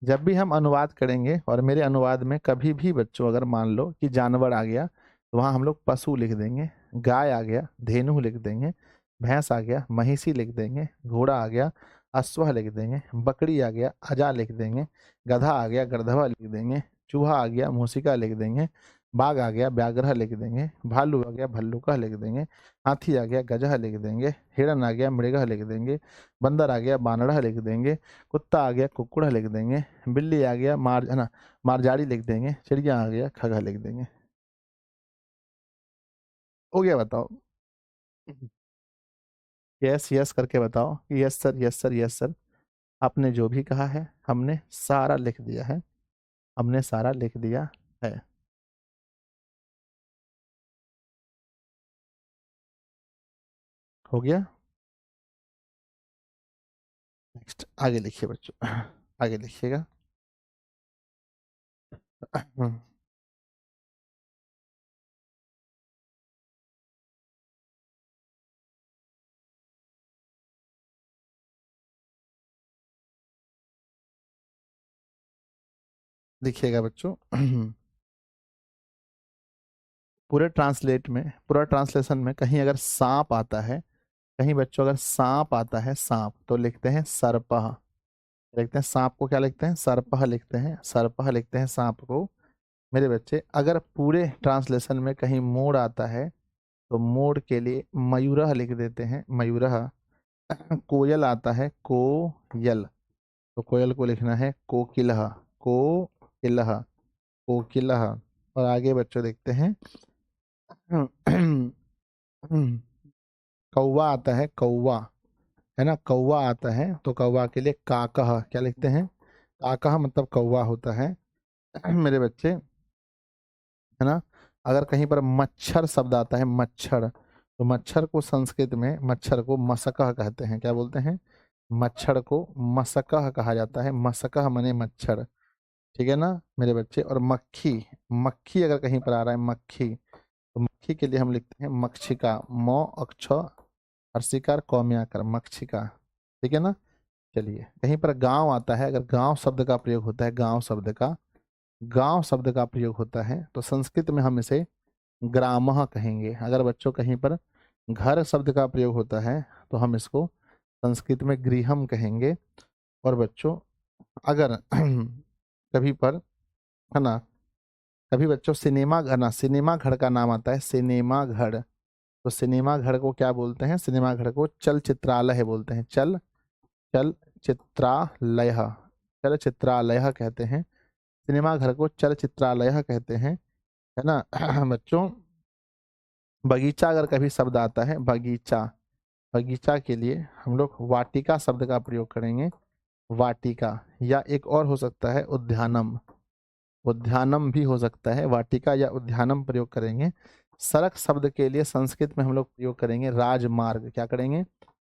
जब भी हम अनुवाद करेंगे और मेरे अनुवाद में कभी भी बच्चों अगर मान लो कि जानवर आ गया तो वहाँ हम लोग पशु लिख देंगे, गाय आ गया धेनु लिख देंगे, भैंस आ गया महिषी लिख देंगे, घोड़ा आ गया अश्व लिख देंगे, बकरी आ गया अजा लिख देंगे, गधा आ गया गर्दभा लिख देंगे, चूहा आ गया मूसिका लिख देंगे, बाघ आ गया व्याघ्र लिख देंगे, भालू आ गया भल्लुका लिख देंगे, हाथी आ गया गजह लिख देंगे, हिरण आ गया मृगः लिख देंगे, बंदर आ गया बानरः लिख देंगे, कुत्ता आ गया कुक्कुड़ा लिख देंगे, बिल्ली आ गया मार, है ना, मारजाड़ी लिख देंगे, चिड़िया आ गया खगा लिख देंगे। हो गया, बताओ यस यस करके बताओ कि yes sir yes sir yes sir. आपने जो भी कहा है हमने सारा लिख दिया है, हमने सारा लिख दिया है। हो गया, नेक्स्ट आगे लिखिए बच्चों, आगे लिखिएगा। लिखिएगा बच्चों। पूरे ट्रांसलेट में, पूरा ट्रांसलेशन में कहीं अगर सांप आता है, कहीं बच्चों अगर सांप आता है सांप, तो लिखते हैं सर्पः, लिखते हैं सांप को, क्या लिखते हैं, सर्पः लिखते हैं, सर्पः लिखते हैं सांप को। मेरे बच्चे अगर पूरे ट्रांसलेशन में कहीं मोर आता है तो मोर के लिए मयूरः लिख देते हैं, मयूरः। कोयल आता है कोयल, तो कोयल को लिखना है कोकिलः, कोकिलः, कोकिलः। और आगे बच्चों देखते हैं, कौवा आता है, कौवा, है ना, कौवा आता है, तो कौवा के लिए काकः, क्या लिखते हैं, काकः मतलब कौवा होता है। मेरे बच्चे, है ना। अगर कहीं पर मच्छर शब्द आता है, मच्छर, तो मच्छर को संस्कृत में मच्छर को मशकः कहते हैं, क्या बोलते हैं, मच्छर को मशकः कहा जाता है, मशकः माने मच्छर, ठीक है ना मेरे बच्चे। और मक्खी, मक्खी अगर कहीं पर आ रहा है मक्खी, तो मक्खी के लिए हम लिखते हैं मक्षिका, मौ अक्ष हर्षिकार कौम्याकार, मक्षिका, ठीक है ना। चलिए कहीं पर गांव आता है, अगर गांव शब्द का प्रयोग होता है, गांव शब्द का, गांव शब्द का प्रयोग होता है तो संस्कृत में हम इसे ग्रामः कहेंगे। अगर बच्चों कहीं पर घर शब्द का प्रयोग होता है तो हम इसको संस्कृत में गृहम कहेंगे। और बच्चों अगर कभी पर, है ना, कभी बच्चों सिनेमा घर, ना सिनेमा घर का नाम आता है सिनेमा घर, तो सिनेमा घर को क्या बोलते हैं? सिनेमा घर को चलचित्रालय बोलते हैं। चल चित्रालय, चलचित्रालय कहते हैं। सिनेमा घर को चलचित्रालय कहते हैं, है ना। बच्चों बगीचा अगर कभी शब्द आता है, बगीचा, बगीचा के लिए हम लोग वाटिका शब्द का प्रयोग करेंगे, वाटिका। या एक और हो सकता है उद्यानम, उद्यानम भी हो सकता है, वाटिका या उद्यानम प्रयोग करेंगे। सड़क शब्द के लिए संस्कृत में हम लोग प्रयोग करेंगे राजमार्ग। क्या करेंगे?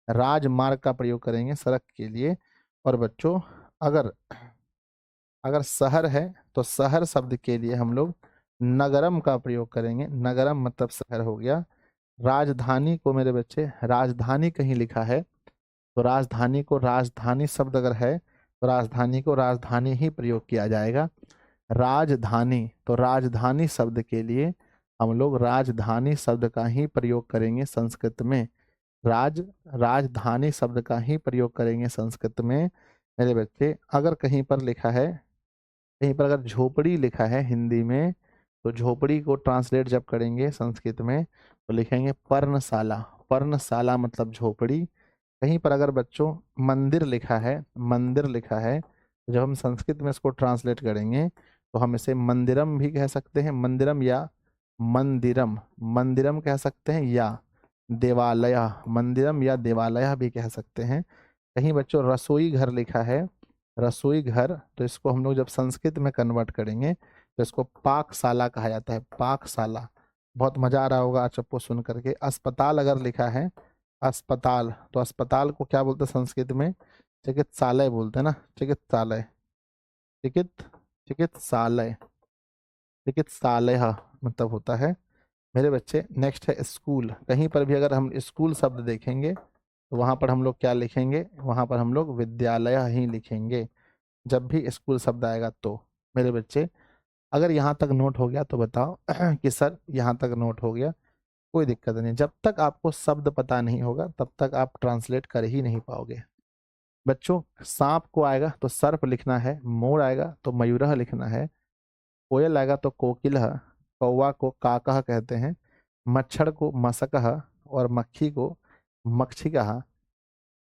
राजमार्ग का प्रयोग करेंगे सड़क के लिए। और बच्चों अगर अगर शहर है तो शहर शब्द के लिए हम लोग नगरम का प्रयोग करेंगे। नगरम मतलब शहर हो गया। राजधानी को मेरे बच्चे, राजधानी कहीं लिखा है तो राजधानी को, राजधानी शब्द अगर है तो राजधानी को राजधानी ही प्रयोग किया जाएगा। राजधानी, तो राजधानी शब्द के लिए हम लोग राजधानी शब्द का ही प्रयोग करेंगे संस्कृत में। राजधानी शब्द का ही प्रयोग करेंगे संस्कृत में मेरे बच्चे। अगर कहीं पर लिखा है, कहीं पर अगर झोपड़ी लिखा है हिंदी में, तो झोपड़ी को ट्रांसलेट जब करेंगे संस्कृत में तो लिखेंगे पर्णशाला। पर्णशाला मतलब झोपड़ी। कहीं पर अगर बच्चों मंदिर लिखा है, मंदिर लिखा है, तो जब हम संस्कृत में इसको ट्रांसलेट करेंगे तो हम इसे मंदिरम भी कह सकते हैं, मंदिरम या मंदिरम, मंदिरम कह सकते हैं, या देवालय, मंदिरम या देवालय भी कह सकते हैं। कहीं बच्चों रसोई घर लिखा है, रसोई घर, तो इसको हम लोग जब संस्कृत में कन्वर्ट करेंगे तो इसको पाकशाला कहा जाता है, पाकशाला। बहुत मजा आ रहा होगा आज सबको सुन करके। अस्पताल अगर लिखा है, अस्पताल, तो अस्पताल को क्या बोलते हैं संस्कृत में? चिकित्सालय बोलते हैं ना, चिकित्सालय, चिकित्सालय, चिकित्सालय मतलब होता है मेरे बच्चे। नेक्स्ट है स्कूल। कहीं पर भी अगर हम स्कूल शब्द देखेंगे तो वहां पर हम लोग क्या लिखेंगे? वहां पर हम लोग विद्यालय ही लिखेंगे जब भी स्कूल शब्द आएगा तो मेरे बच्चे। अगर यहाँ तक नोट हो गया तो बताओ कि सर यहाँ तक नोट हो गया। कोई दिक्कत नहीं, जब तक आपको शब्द पता नहीं होगा तब तक आप ट्रांसलेट कर ही नहीं पाओगे। बच्चों सांप को आएगा तो सर्प लिखना है, मोर आएगा तो मयूरह लिखना है, कोयल आएगा तो कोकिलह, कौवा को काकह कहते हैं, मच्छर को मशकह, और मक्खी को मक्षिकह।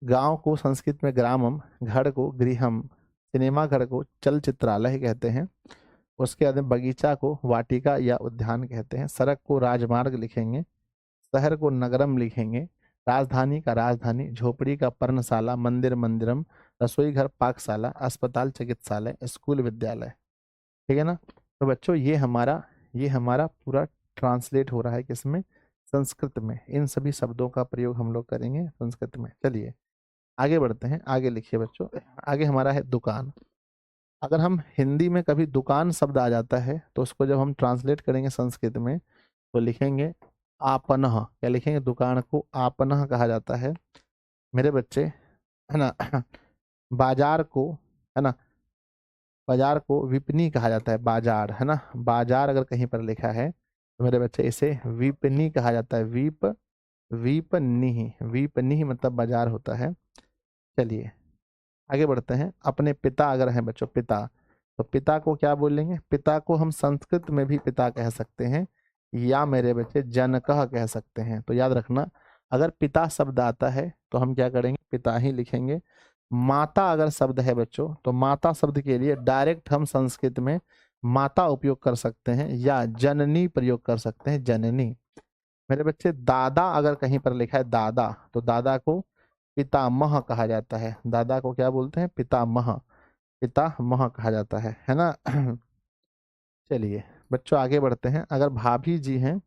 गांव को संस्कृत में ग्रामम, घर को गृहम, सिनेमा घर को चलचित्रालय कहते हैं। उसके बाद में बगीचा को वाटिका या उद्यान कहते हैं। सड़क को राजमार्ग लिखेंगे, शहर को नगरम लिखेंगे, राजधानी का राजधानी, झोपड़ी का पर्णशाला, मंदिर मंदिरम, रसोई घर पाकशाला, अस्पताल चिकित्सालय, स्कूल विद्यालय। ठीक है ना। तो बच्चों ये हमारा पूरा ट्रांसलेट हो रहा है किसमें? संस्कृत में। इन सभी शब्दों का प्रयोग हम लोग करेंगे संस्कृत में। चलिए आगे बढ़ते हैं। आगे लिखिए बच्चों, आगे हमारा है दुकान। अगर हम हिंदी में कभी दुकान शब्द आ जाता है तो उसको जब हम ट्रांसलेट करेंगे संस्कृत में तो लिखेंगे आपनह। क्या लिखेंगे? दुकान को आपनह कहा जाता है मेरे बच्चे, है ना। बाजार को, है ना, बाजार को विपणी कहा जाता है, बाजार, है ना। बाजार अगर कहीं पर लिखा है तो मेरे बच्चे इसे विपणी कहा जाता है, विपणी, विपणी मतलब बाजार होता है। चलिए आगे बढ़ते हैं। अपने पिता अगर हैं बच्चों, पिता, तो पिता को क्या बोलेंगे? पिता को हम संस्कृत में भी पिता कह सकते हैं या मेरे बच्चे जनकह कह सकते हैं। तो याद रखना, अगर पिता शब्द आता है तो हम क्या करेंगे? पिता ही लिखेंगे। माता अगर शब्द है बच्चों तो माता शब्द के लिए डायरेक्ट हम संस्कृत में माता उपयोग कर सकते हैं या जननी प्रयोग कर सकते हैं, जननी। मेरे बच्चे दादा अगर कहीं पर लिखा है दादा, तो दादा को पितामह कहा जाता है। दादा को क्या बोलते हैं? पितामह, पितामह कहा जाता है ना। चलिए बच्चों आगे बढ़ते हैं। अगर भाभी जी हैं,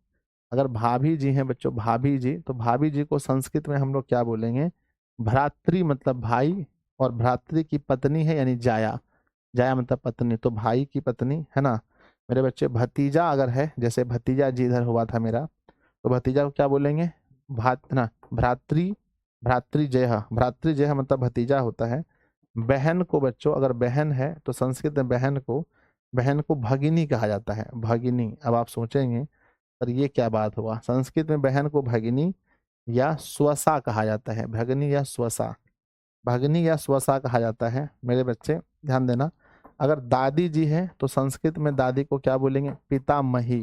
अगर भाभी जी हैं बच्चों, भाभी जी, तो भाभी जी को संस्कृत में हम लोग क्या बोलेंगे? भ्रातृ मतलब भाई, और भ्रातृ की पत्नी है यानी जाया, जाया मतलब पत्नी, तो भाई की पत्नी, है ना। मेरे बच्चे भतीजा अगर है, जैसे भतीजा जी इधर हुआ था मेरा, तो भतीजा को क्या बोलेंगे? भात ना, भ्रातृ, भ्रातृजय, भ्रातृजय मतलब भतीजा होता है। बहन को बच्चों अगर बहन है तो संस्कृत में बहन को भगिनी कहा जाता है, भगिनी। अब आप सोचेंगे पर ये क्या बात हुआ, संस्कृत में बहन को भगिनी, या स्वसा कहा जाता है, भगनी या स्वसा, भगनी या स्वसा कहा जाता है। मेरे बच्चे ध्यान देना, अगर दादी जी है तो संस्कृत में दादी को क्या बोलेंगे, पितामही,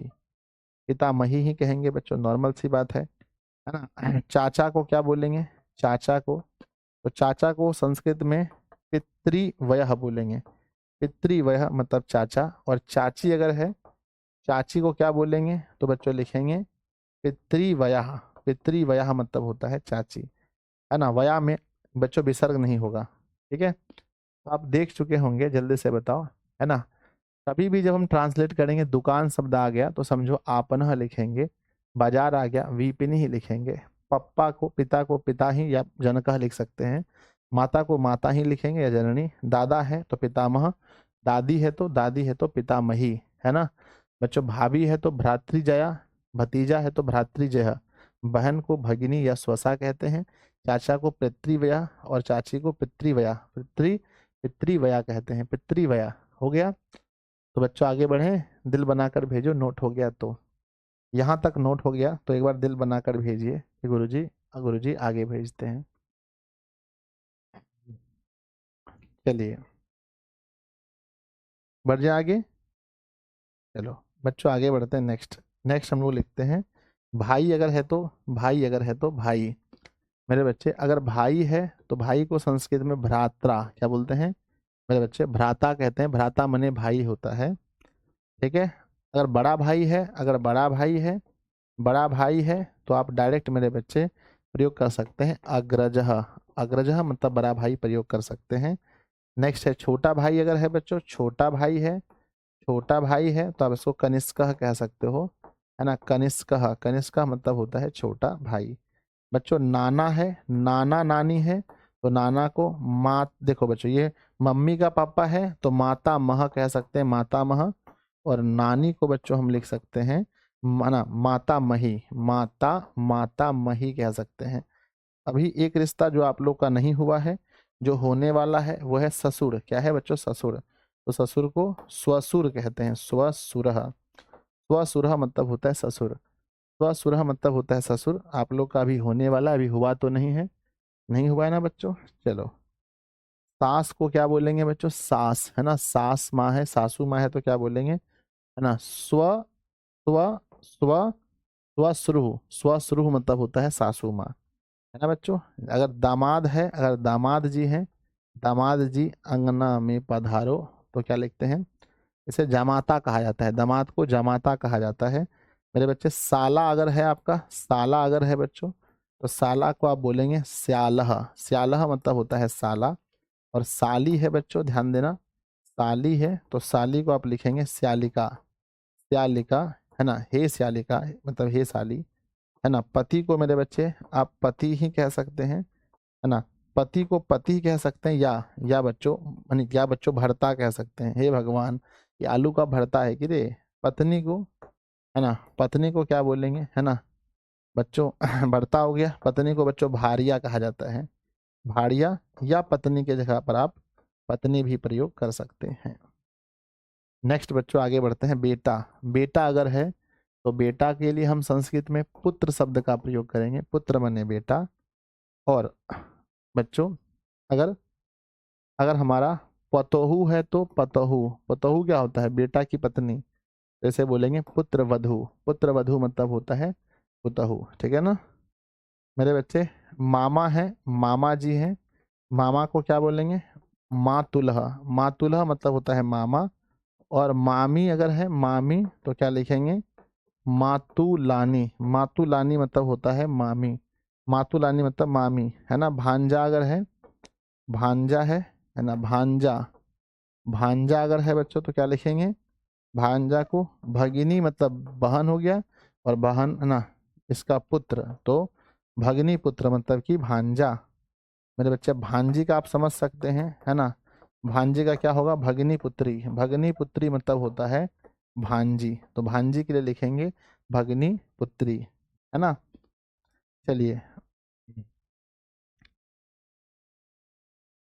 पितामही ही कहेंगे बच्चों, नॉर्मल सी बात है ना। चाचा को क्या बोलेंगे, चाचा को, तो चाचा को संस्कृत में पितृव्यः बोलेंगे, पितृव्यः मतलब चाचा। और चाची अगर है, चाची को क्या बोलेंगे, तो बच्चों लिखेंगे पितृव्यः, पितृव्यः मतलब होता है चाची, है ना। वया में बच्चों विसर्ग नहीं होगा, ठीक है। तो आप देख चुके होंगे, जल्दी से बताओ, है ना। कभी भी जब हम ट्रांसलेट करेंगे, दुकान शब्द आ गया तो समझो आपनह लिखेंगे, बाजार आ गया विपिन ही लिखेंगे, पप्पा को पिता को पिता ही या जनकह लिख सकते हैं, माता को माता ही लिखेंगे या जननी, दादा है तो पितामह, दादी है तो दादी है तो पितामही, है ना। बच्चों भाभी है तो भ्रातृजया, भतीजा है तो भ्रातृजय, बहन को भगिनी या स्वसा कहते हैं, चाचा को पितृव्यया और चाची को पितृव्यया, पितृव्यया कहते हैं, पितृव्यया। हो गया। तो बच्चों आगे बढ़े, दिल बनाकर भेजो, नोट हो गया तो, यहाँ तक नोट हो गया तो एक बार दिल बनाकर भेजिए कि गुरुजी आगे भेजते हैं। चलिए बढ़ जाए आगे। चलो बच्चों आगे बढ़ते हैं, नेक्स्ट नेक्स्ट हम लोग लिखते हैं भाई अगर है तो, भाई अगर है तो भाई। मेरे बच्चे अगर भाई है तो भाई को संस्कृत में भ्रात्रा क्या बोलते हैं, मेरे बच्चे भ्राता कहते हैं, भ्राता मने भाई होता है, ठीक है। अगर बड़ा भाई है, अगर बड़ा भाई है, बड़ा भाई है तो आप डायरेक्ट मेरे बच्चे प्रयोग कर सकते हैं अग्रजः, अग्रजः मतलब बड़ा भाई प्रयोग कर सकते हैं। नेक्स्ट है छोटा भाई अगर है बच्चों, छोटा भाई है, छोटा भाई है तो आप इसको कनिष्कः कह सकते हो, है ना, कनिष्कः, कनिष्कः मतलब होता है छोटा भाई। बच्चों नाना है, नाना नानी है तो नाना को माँ, देखो बच्चों ये मम्मी का पापा है तो माता मह कह सकते हैं, माता मह। और नानी को बच्चों हम लिख सकते हैं ना माता मही, माता माता मही कह सकते हैं। अभी एक रिश्ता जो आप लोग का नहीं हुआ है, जो होने वाला है वो है ससुर, क्या है बच्चों, ससुर। तो ससुर को स्वसुर कहते हैं, स्वसुरः, स्वसुरः मतलब होता है ससुर, स्वसुरः मतलब होता है ससुर। आप लोग का अभी होने वाला, अभी हुआ तो नहीं है, नहीं हुआ है ना बच्चों। चलो सास को क्या बोलेंगे बच्चों, सास, है ना, सास माँ है, सासू माँ है तो क्या बोलेंगे, है ना, स्व स्व स्व स्वश्रु, स्वश्रु मतलब होता है सासू माँ, है ना बच्चों। अगर दामाद है, अगर दामाद जी हैं, दामाद जी अंगना में पधारो तो क्या लिखते हैं, इसे जमाता कहा जाता है, दामाद को जमाता कहा जाता है। मेरे बच्चे साला अगर है आपका, साला अगर है बच्चों तो साला को आप बोलेंगे स्यालह, स्यालह मतलब होता है साला। और साली है बच्चों, ध्यान देना, साली है तो साली को आप लिखेंगे स्यालिका, स्यालिका, है ना, हे स्यालिका मतलब हे साली, है ना। पति को मेरे बच्चे आप पति ही कह सकते हैं, है ना, पति को पति कह सकते हैं, या बच्चों यानी या बच्चों भरता कह सकते हैं, हे भगवान ये आलू का भरता है कि रे। पत्नी को, है ना, पत्नी को क्या बोलेंगे, है ना बच्चों भरता हो गया। पत्नी को बच्चों भारिया कहा जाता है, भाड़िया, या पत्नी के जगह पर आप पत्नी भी प्रयोग कर सकते हैं। नेक्स्ट बच्चों आगे बढ़ते हैं, बेटा, बेटा अगर है तो बेटा के लिए हम संस्कृत में पुत्र शब्द का प्रयोग करेंगे, पुत्र बने बेटा। और बच्चों अगर अगर हमारा पतोहू है तो पतोहू, पतोहू क्या होता है, बेटा की पत्नी, जैसे बोलेंगे पुत्र वधू, पुत्र वधू मतलब होता है पुतहू, ठीक है ना। मेरे बच्चे मामा है, मामा जी हैं, मामा को क्या बोलेंगे, मातुलह, मातुलह मतलब होता है मामा। और मामी अगर है, मामी तो क्या लिखेंगे, मातुलानी, मातुलानी मतलब होता है मामी, मातुलानी मतलब मामी, है ना। भांजा अगर है, भांजा है ना, भांजा, भांजा अगर है बच्चों तो क्या लिखेंगे, भांजा को भगिनी मतलब बहन हो गया, और बहन है ना इसका पुत्र तो भगनी पुत्र मतलब कि भांजा। मेरे बच्चे भांजी का आप समझ सकते हैं, है ना, भांजी का क्या होगा, भगनी पुत्री, भगनी पुत्री मतलब होता है भांजी, तो भांजी के लिए लिखेंगे भगनी पुत्री, है ना। चलिए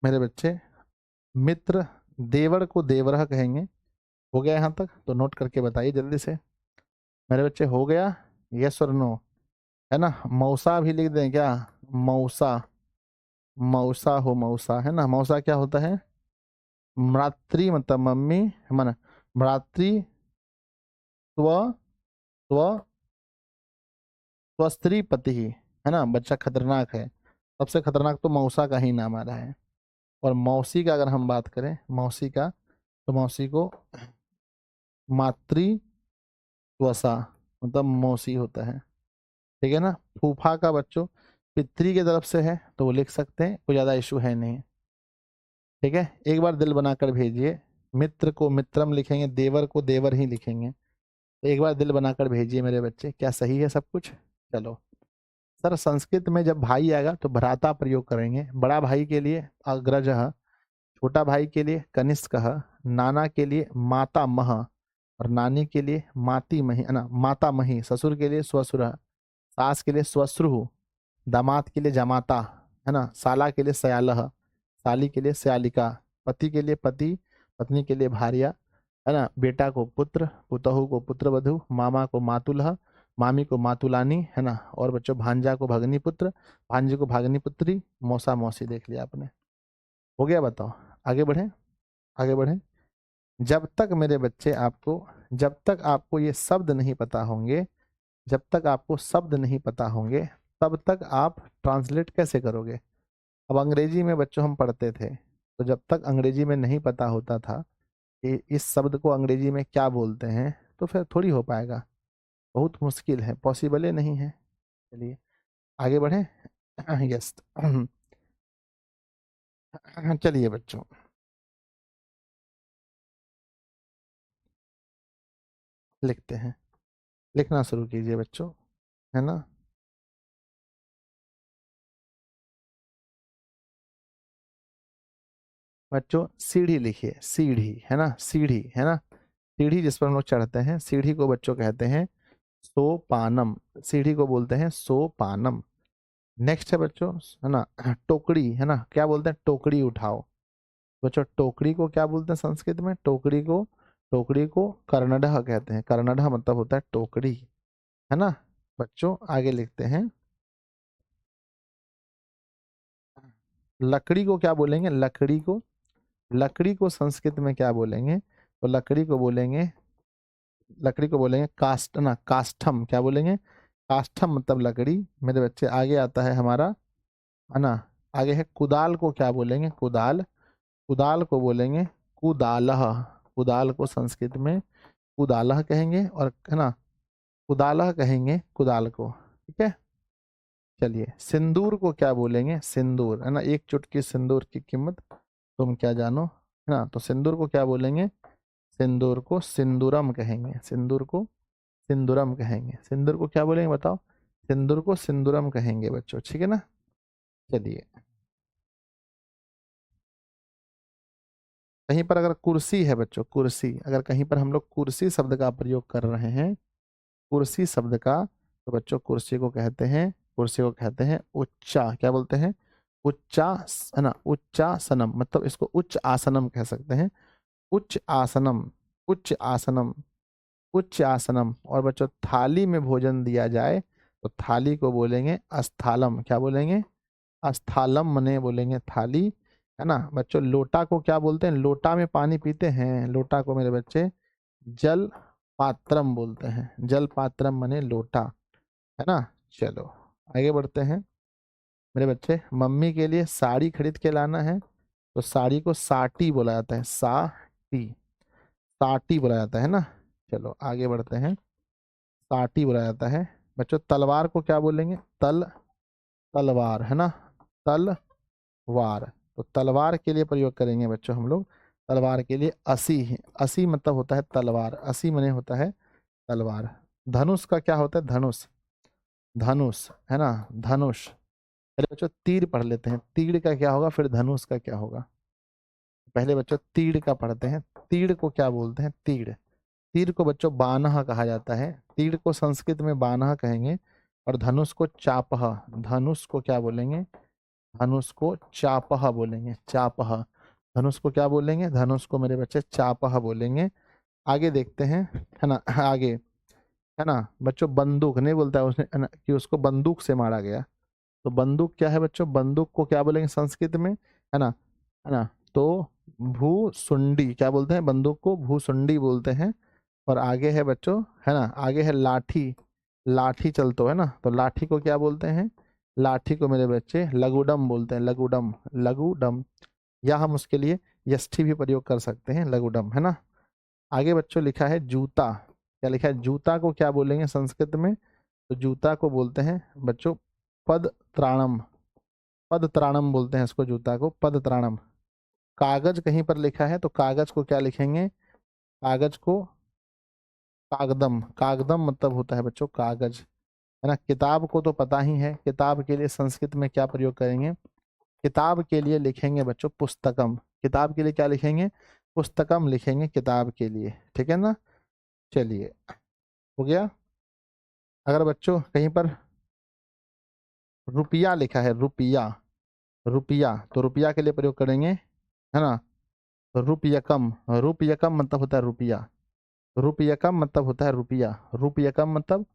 मेरे बच्चे मित्र, देवर को देवरह कहेंगे। हो गया यहाँ तक तो नोट करके बताइए जल्दी से, मेरे बच्चे हो गया, यस और नो। है ना। मौसा भी लिख दें क्या, मौसा, मौसा हो, मौसा है ना। मौसा क्या होता है, मातृ मतलब मम्मी, माना मातृ स्व स्व स्वस्त्री पति ही, है ना। बच्चा खतरनाक है, सबसे खतरनाक तो मौसा का ही नाम आ रहा है। और मौसी का अगर हम बात करें, मौसी का, तो मौसी को मातृ त्वसा मतलब मौसी होता है, ठीक है ना। फूफा का बच्चों पितरी की तरफ से है तो वो लिख सकते हैं, कोई ज़्यादा इशू है नहीं, ठीक है। एक बार दिल बनाकर भेजिए, मित्र को मित्रम लिखेंगे, देवर को देवर ही लिखेंगे। तो एक बार दिल बनाकर भेजिए मेरे बच्चे, क्या सही है सब कुछ। चलो सर, संस्कृत में जब भाई आएगा तो भ्राता प्रयोग करेंगे। बड़ा भाई के लिए अग्रजः, छोटा भाई के लिए कनिष्कः, नाना के लिए माता मह, और नानी के लिए माती मही, है ना, माता मही। ससुर के लिए स्वसुर, सास के लिए स्वश्रु, दामाद के लिए जमाता, है ना। साला के लिए सयालह, साली के लिए सयालिका, पति के लिए पति, पत्नी के लिए भार्या, है ना। बेटा को पुत्र, पुतहु को पुत्रवधु, मामा को मातुलह, मामी को मातुलानी, है ना। और बच्चों भांजा को भगनी पुत्र, भांजी को भागनी पुत्री, मौसा मौसी देख लिया आपने। हो गया, बताओ आगे बढ़े, आगे बढ़े। जब तक मेरे बच्चे आपको, जब तक आपको ये शब्द नहीं पता होंगे, जब तक आपको शब्द नहीं पता होंगे, तब तक आप ट्रांसलेट कैसे करोगे। अब अंग्रेजी में बच्चों हम पढ़ते थे, तो जब तक अंग्रेजी में नहीं पता होता था कि इस शब्द को अंग्रेजी में क्या बोलते हैं, तो फिर थोड़ी हो पाएगा, बहुत मुश्किल है, पॉसिबल ही नहीं है। चलिए आगे बढ़े। यस। चलिए बच्चों, लिखते हैं, लिखना शुरू कीजिए बच्चों, है ना। बच्चों सीढ़ी लिखिए, सीढ़ी, है ना, सीढ़ी, है ना। सीढ़ी जिस पर हम लोग चढ़ते हैं, सीढ़ी को बच्चों कहते हैं सोपानम, सीढ़ी को बोलते हैं सोपानम। नेक्स्ट है बच्चों, है ना, टोकरी, है ना, क्या बोलते हैं, टोकरी उठाओ। बच्चों टोकरी को क्या बोलते हैं संस्कृत में, टोकरी को कर्णढ़ कहते हैं। कर्णढ़ मतलब होता है टोकरी, है ना। बच्चों आगे लिखते हैं, लकड़ी को क्या बोलेंगे, लकड़ी को संस्कृत में क्या बोलेंगे, तो लकड़ी को बोलेंगे कास्ट, ना काष्ठम, क्या बोलेंगे, काष्ठम मतलब लकड़ी। मेरे बच्चे आगे आता है हमारा, है ना, आगे है कुदाल को क्या बोलेंगे, कुदाल, कुदाल को बोलेंगे कुदालह, कुदाल को संस्कृत में कुदालह कहेंगे, और है ना कुदालह कहेंगे कुदाल को, ठीक है। चलिए सिंदूर को क्या बोलेंगे, सिंदूर, है ना, एक चुटकी सिंदूर की कीमत तुम क्या जानो, है ना। तो सिंदूर को क्या बोलेंगे, सिंदूर को सिंदूरम कहेंगे, सिंदूर को सिंदूरम कहेंगे। सिंदूर को क्या बोलेंगे बताओ, सिंदूर को सिंदूरम कहेंगे बच्चों, ठीक है ना। चलिए, कहीं पर अगर कुर्सी है बच्चों, कुर्सी, अगर कहीं पर हम लोग कुर्सी शब्द का प्रयोग कर रहे हैं, कुर्सी शब्द का, तो बच्चों कुर्सी को कहते हैं, कुर्सी को कहते हैं उच्चा, क्या बोलते हैं, उच्चा, है ना, उच्चासनम, मतलब इसको उच्च आसनम कह सकते हैं, उच्च आसनम, उच्च आसनम, उच्च आसनम। और बच्चों थाली में भोजन दिया जाए तो थाली को बोलेंगे अस्थालम, क्या बोलेंगे, अस्थालम मने बोलेंगे थाली, है ना। बच्चों लोटा को क्या बोलते हैं, लोटा में पानी पीते हैं, लोटा को मेरे बच्चे जल पात्रम बोलते हैं, जल पात्रम मने लोटा, है ना। चलो आगे बढ़ते हैं मेरे बच्चे। मम्मी के लिए साड़ी खरीद के लाना है, तो साड़ी को साटी बोला जाता है, साटी, साटी बोला जाता है ना। चलो आगे बढ़ते हैं, साटी बोला जाता है। बच्चों तलवार को क्या बोलेंगे, तलवार, है ना, तलवार। तो तलवार के लिए प्रयोग करेंगे बच्चों हम लोग, तलवार के लिए असी है, असी मतलब होता है तलवार, असी मने होता है तलवार। धनुष का क्या होता है, धनुष, धनुष, है ना, धनुष। पहले बच्चों तीर पढ़ लेते हैं, तीर का क्या होगा, फिर धनुष का क्या होगा। पहले बच्चों तीर का पढ़ते हैं, तीर को क्या बोलते हैं, तीर, तीर को बच्चों बानह कहा जाता है, तीर को संस्कृत में बानह कहेंगे। और धनुष को चापह, धनुष को क्या बोलेंगे, धनुष को चापह बोलेंगे, चापह। धनुष को क्या बोलेंगे, धनुष को मेरे बच्चे चापह बोलेंगे। आगे देखते हैं, है ना, आगे है ना बच्चों, बंदूक नहीं बोलता है उसने, है ना, कि उसको बंदूक से मारा गया। तो बंदूक क्या है बच्चों, बंदूक को क्या बोलेंगे संस्कृत में, है ना, है ना। तो भूसुंडी क्या बोलते हैं, बंदूक को भूसुंडी बोलते हैं। और आगे है बच्चों, है ना, आगे है लाठी, लाठी चलतो, है ना, तो लाठी को क्या बोलते हैं, लाठी को मेरे बच्चे लगुडम बोलते हैं, लगुडम, लगुडम। या हम उसके लिए यष्टि भी प्रयोग कर सकते हैं, लगुडम, है ना। आगे बच्चों लिखा है जूता, क्या लिखा है, जूता को क्या बोलेंगे संस्कृत में, तो जूता को बोलते हैं बच्चों पद त्राणम, पद त्राणम बोलते हैं इसको, जूता को पद त्राणम। कागज कहीं पर लिखा है तो कागज को क्या लिखेंगे, कागज को कागदम, कागदम मतलब होता है बच्चों कागज, है ना। किताब को तो पता ही है, किताब के लिए संस्कृत में क्या प्रयोग करेंगे, किताब के लिए लिखेंगे बच्चों पुस्तकम, किताब के लिए क्या लिखेंगे, पुस्तकम लिखेंगे किताब के लिए, ठीक है ना। चलिए, हो गया। अगर बच्चों कहीं पर रुपया लिखा है, रुपया, रुपया, तो रुपया के लिए प्रयोग करेंगे, है ना, रुपयकम, रुपयकम मतलब होता है रुपया, रुपयकम मतलब होता है रुपया, रुपयकम मतलब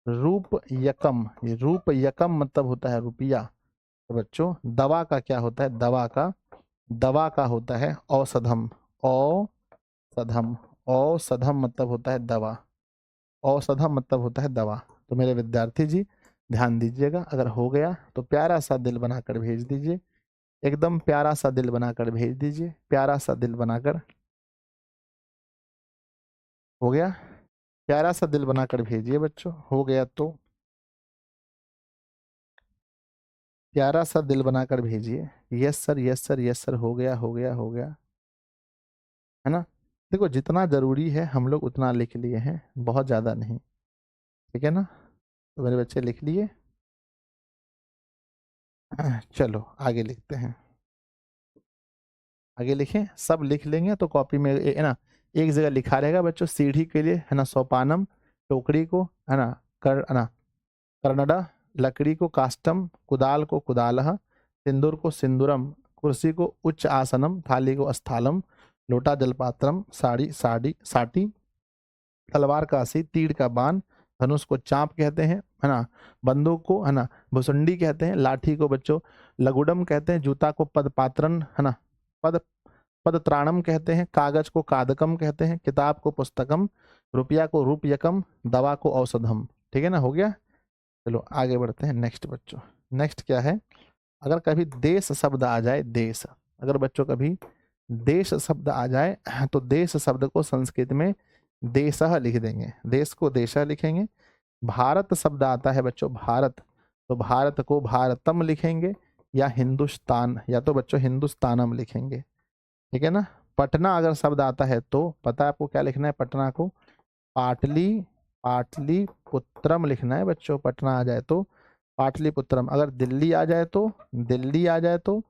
रूप यकम, ये रूप यकम मतलब होता है रुपया। तो बच्चों दवा का क्या होता है, दवा का, दवा का होता है औषधम, औषधम, औषधम मतलब होता है दवा, औषधम मतलब होता है दवा। तो मेरे विद्यार्थी जी ध्यान दीजिएगा, अगर हो गया तो प्यारा सा दिल बनाकर भेज दीजिए, एकदम प्यारा सा दिल बनाकर भेज दीजिए, प्यारा सा दिल बनाकर, हो गया, प्यारा सा दिल बनाकर भेजिए बच्चों, हो गया तो प्यारा सा दिल बनाकर भेजिए, yes sir, yes sir, yes sir, हो गया, हो गया, हो गया, है ना। देखो जितना जरूरी है हम लोग उतना लिख लिए हैं, बहुत ज्यादा नहीं, ठीक है ना। तो मेरे बच्चे लिख लिए, चलो आगे लिखते हैं, आगे लिखें, सब लिख लेंगे तो कॉपी में है ना, एक जगह लिखा रहेगा बच्चों, सीढ़ी के लिए है ना सोपानम, टोकरी को है ना, कर है ना कन्नडा, लकड़ी को काष्टम, कुदाल को कुदालह, सिंदूर को सिंदूरम, कुर्सी को उच्च आसनम, थाली को स्थालम, लोटा जलपात्रम, साड़ी साड़ी साटी, तलवार का असी, तीर का बाण, धनुष को चाप कहते हैं, है ना, बंदूक को है ना भुसुंडी कहते हैं, लाठी को बच्चों लगुडम कहते हैं, जूता को पदपात्रन, है ना, पद पदत्राणम कहते हैं, कागज को कादकम कहते हैं, किताब को पुस्तकम, रुपया को रूपयकम, दवा को औषधम, ठीक है ना, हो गया। चलो आगे बढ़ते हैं नेक्स्ट बच्चों, नेक्स्ट क्या है, अगर कभी देश शब्द आ जाए, देश, अगर बच्चों कभी देश शब्द आ जाए तो देश शब्द को संस्कृत में देशः लिख देंगे, देश को देशः लिखेंगे। भारत शब्द आता है बच्चों, भारत, तो भारत को भारतम लिखेंगे, या हिंदुस्तान, या तो बच्चों हिंदुस्तानम लिखेंगे, ठीक है ना। पटना अगर शब्द आता है तो पता है आपको क्या लिखना है, पटना को पाटली, पाटलिपुत्रम लिखना है बच्चों, पटना आ जाए तो पाटलिपुत्रम, अगर दिल्ली आ जाए तो, दिल्ली आ जाए तो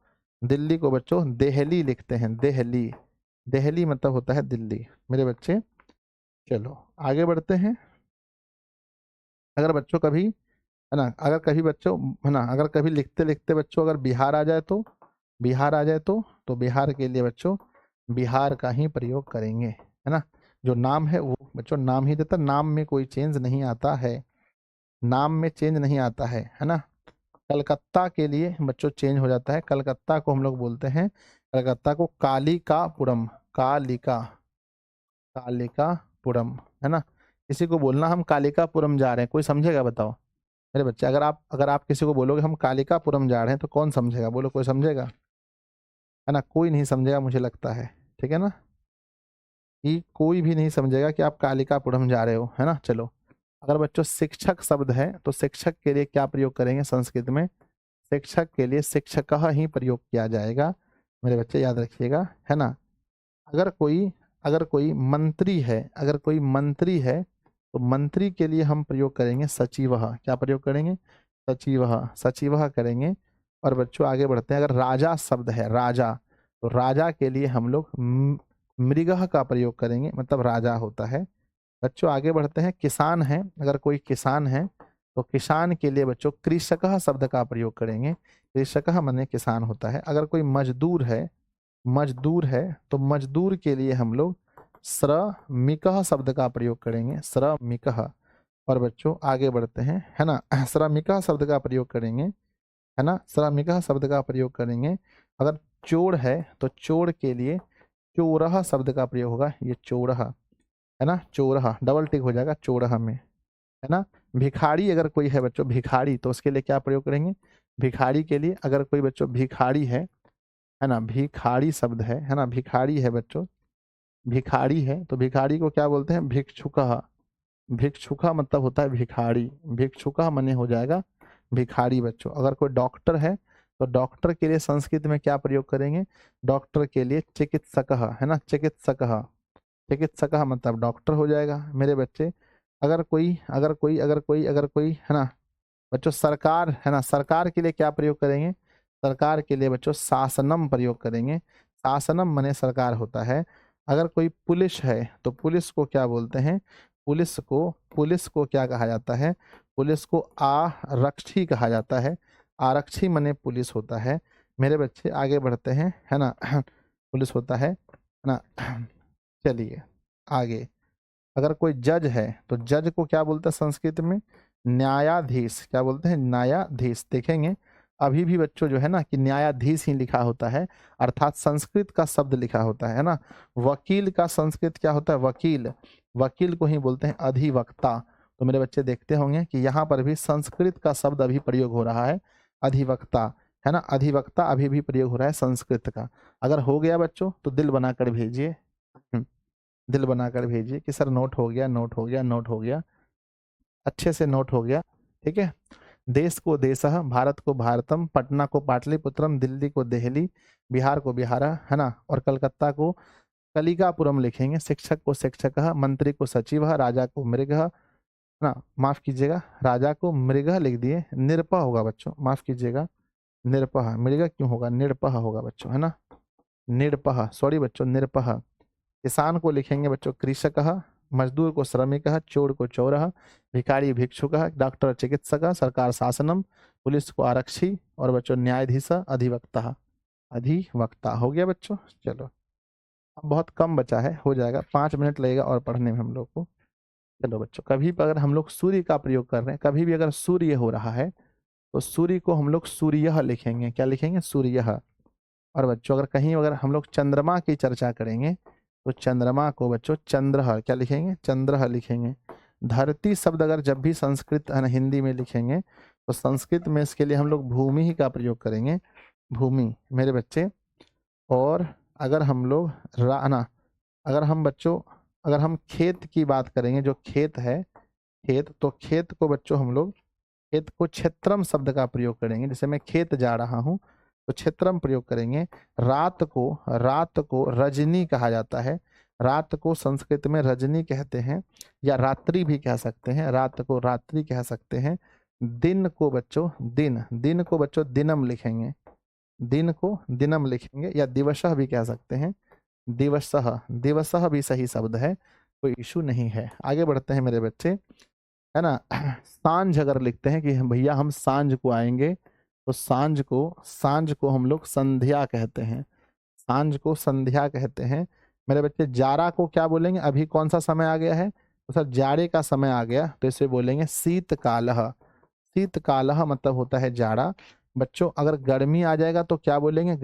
दिल्ली को बच्चों देहली लिखते हैं, देहली, देहली मतलब होता है दिल्ली, मेरे बच्चे। चलो आगे बढ़ते हैं, अगर बच्चों कभी है ना, अगर कभी बच्चों है ना, अगर कभी लिखते लिखते बच्चों अगर बिहार आ जाए तो, बिहार आ जाए तो बिहार के लिए बच्चों बिहार का ही प्रयोग करेंगे, है ना। जो नाम है वो बच्चों नाम ही देता, नाम में कोई चेंज नहीं आता है, नाम में चेंज नहीं आता है ना। कलकत्ता के लिए बच्चों चेंज हो जाता है, कलकत्ता को हम लोग बोलते हैं, कलकत्ता को कालिकापुरम, कालिका, कालिकापुरम, है ना। किसी को बोलना हम कालिकापुरम जा रहे हैं, कोई समझेगा बताओ मेरे बच्चे, अगर आप किसी को बोलोगे हम कालिकापुरम जा रहे हैं तो कौन समझेगा, बोलो कोई समझेगा, है ना, कोई नहीं समझेगा मुझे लगता है, ठीक है ना, कि कोई भी नहीं समझेगा कि आप कालिकापुरम जा रहे हो, है ना। चलो अगर बच्चों शिक्षक शब्द है तो शिक्षक के लिए क्या प्रयोग करेंगे संस्कृत में, शिक्षक के लिए शिक्षक ही प्रयोग किया जाएगा, मेरे बच्चे याद रखिएगा, है ना। अगर कोई अगर कोई मंत्री है, अगर कोई मंत्री है तो मंत्री के लिए हम प्रयोग करेंगे सचिवः, क्या प्रयोग करेंगे, सचिवः, सचिवः करेंगे। और बच्चों आगे बढ़ते हैं, अगर राजा शब्द है, राजा, तो राजा के लिए हम लोग मृगः का प्रयोग करेंगे, मतलब राजा होता है। बच्चों आगे बढ़ते हैं, किसान है, अगर कोई किसान है तो किसान के लिए बच्चों कृषकः शब्द का प्रयोग करेंगे, कृषकः माने किसान होता है। अगर कोई मजदूर है, मजदूर है तो मजदूर के लिए हम लोग श्रमिकः शब्द का प्रयोग करेंगे, श्रमिकः, और बच्चों आगे बढ़ते हैं, है ना। श्रमिका शब्द का प्रयोग करेंगे, है ना, श्रमिका शब्द का प्रयोग करेंगे। अगर चोर है तो चोर के लिए चोरहा शब्द का प्रयोग होगा, ये चोरहा, है ना, चोरहा डबल टिक हो जाएगा चोरहा में, है ना। भिखारी अगर कोई है बच्चों, भिखारी, तो उसके लिए क्या प्रयोग करेंगे, भिखारी के लिए अगर कोई बच्चों भिखारी है ना, भिखारी शब्द है ना, भिखारी है बच्चों, भिखारी है तो भिखारी को क्या बोलते हैं, भिक्षुकः। भिक्षुका मतलब होता है भिखारी, भिक्षुका मने हो जाएगा भिखारी बच्चों। अगर कोई डॉक्टर है तो डॉक्टर के लिए संस्कृत में क्या प्रयोग करेंगे, डॉक्टर के लिए चिकित्सकः, है ना, चिकित्सकः। चिकित्सकः मतलब डॉक्टर हो जाएगा मेरे बच्चे। अगर कोई है ना बच्चों, सरकार है ना, सरकार के लिए क्या प्रयोग करेंगे, सरकार के लिए बच्चों शासनम प्रयोग करेंगे। शासनम मने सरकार होता है। अगर कोई पुलिस है तो पुलिस को क्या बोलते हैं, पुलिस को क्या कहा जाता है, पुलिस को आरक्षी कहा जाता है। आरक्षी मने पुलिस होता है मेरे बच्चे। आगे बढ़ते हैं, है ना। पुलिस होता है ना। चलिए आगे, अगर कोई जज है तो जज को क्या बोलते हैं संस्कृत में, न्यायाधीश। क्या बोलते हैं, न्यायाधीश। देखेंगे अभी भी बच्चों जो है ना कि न्यायाधीश ही लिखा होता है, अर्थात संस्कृत का शब्द लिखा होता है ना। वकील का संस्कृत क्या होता है, वकील। वकील को ही बोलते हैं अधिवक्ता। तो मेरे बच्चे देखते होंगे कि यहाँ पर भी संस्कृत का शब्द अभी प्रयोग हो रहा है, अधिवक्ता, है ना, अधिवक्ता अभी भी प्रयोग हो रहा है संस्कृत का। अगर हो गया बच्चों तो दिल बनाकर भेजिए, दिल बनाकर भेजिए कि सर नोट हो गया, नोट हो गया, नोट हो गया, अच्छे से नोट हो गया, ठीक है। देश को देशः, भारत को भारतम, पटना को पाटलिपुत्रम, दिल्ली को देहली, बिहार को बिहारा, है ना, और कलकत्ता को कलिकापुरम लिखेंगे। शिक्षक को शिक्षकः, मंत्री को सचिवः, राजा को मृगः, है ना, माफ कीजिएगा, राजा को मृगः लिख दिए, निरपः होगा बच्चों, माफ कीजिएगा, निरपः, मृगः क्यों होगा, निरपः होगा बच्चों, है ना, निरपः, सॉरी बच्चों, निरपः। किसान को लिखेंगे बच्चों कृषकः, मजदूर को श्रमिकः, चोर को चोरः, भिखारी भिक्षुकः, डॉक्टर चिकित्सकः, सरकार शासनम, पुलिस को आरक्षी, और बच्चों न्यायाधीश अधिवक्ता। अधिवक्ता हो गया बच्चों। चलो अब बहुत कम बचा है, हो जाएगा, 5 मिनट लगेगा और पढ़ने में हम लोग को। चलो बच्चों, कभी भी अगर हम लोग सूर्य का प्रयोग कर रहे हैं, कभी भी अगर सूर्य हो रहा है तो सूर्य को हम लोग सूर्यः लिखेंगे। क्या लिखेंगे, सूर्यः। और बच्चों अगर कहीं अगर हम लोग चंद्रमा की चर्चा करेंगे तो चंद्रमा को बच्चों चंद्रह, क्या लिखेंगे, चंद्रह लिखेंगे। धरती शब्द अगर जब भी संस्कृत हिंदी में लिखेंगे तो संस्कृत में इसके लिए हम लोग भूमि ही का प्रयोग करेंगे, भूमि मेरे बच्चे। और अगर हम लोग ना, अगर हम बच्चों, अगर हम खेत की बात करेंगे, जो खेत है, खेत, तो खेत को बच्चों हम लोग, खेत को क्षेत्रम शब्द का प्रयोग करेंगे। जैसे मैं खेत जा रहा हूँ तो क्षेत्रम प्रयोग करेंगे। रात को रजनी कहा जाता है, रात को संस्कृत में रजनी कहते हैं, या रात्रि भी कह सकते हैं, रात को रात्रि कह सकते हैं। दिन को बच्चों दिन को बच्चों दिनम लिखेंगे, दिन को दिनम लिखेंगे, या दिवसः भी कह सकते हैं, दिवसः, दिवसः भी सही शब्द है, कोई इशू नहीं है। आगे बढ़ते हैं मेरे बच्चे, है ना। सांझ अगर लिखते हैं कि भैया हम सांझ को आएंगे तो सांझ को हम लोग संध्या कहते हैं, सांझ को संध्या कहते हैं मेरे बच्चे। जाड़ा को क्या बोलेंगे, अभी कौन सा समय आ गया है, तो सर जाड़े का समय आ गया, तो इसे बोलेंगे शीतकालः। शीतकालः मतलब होता है जाड़ा बच्चों। अगर गर्मी आ जाएगा तो क्या बोलेंगे,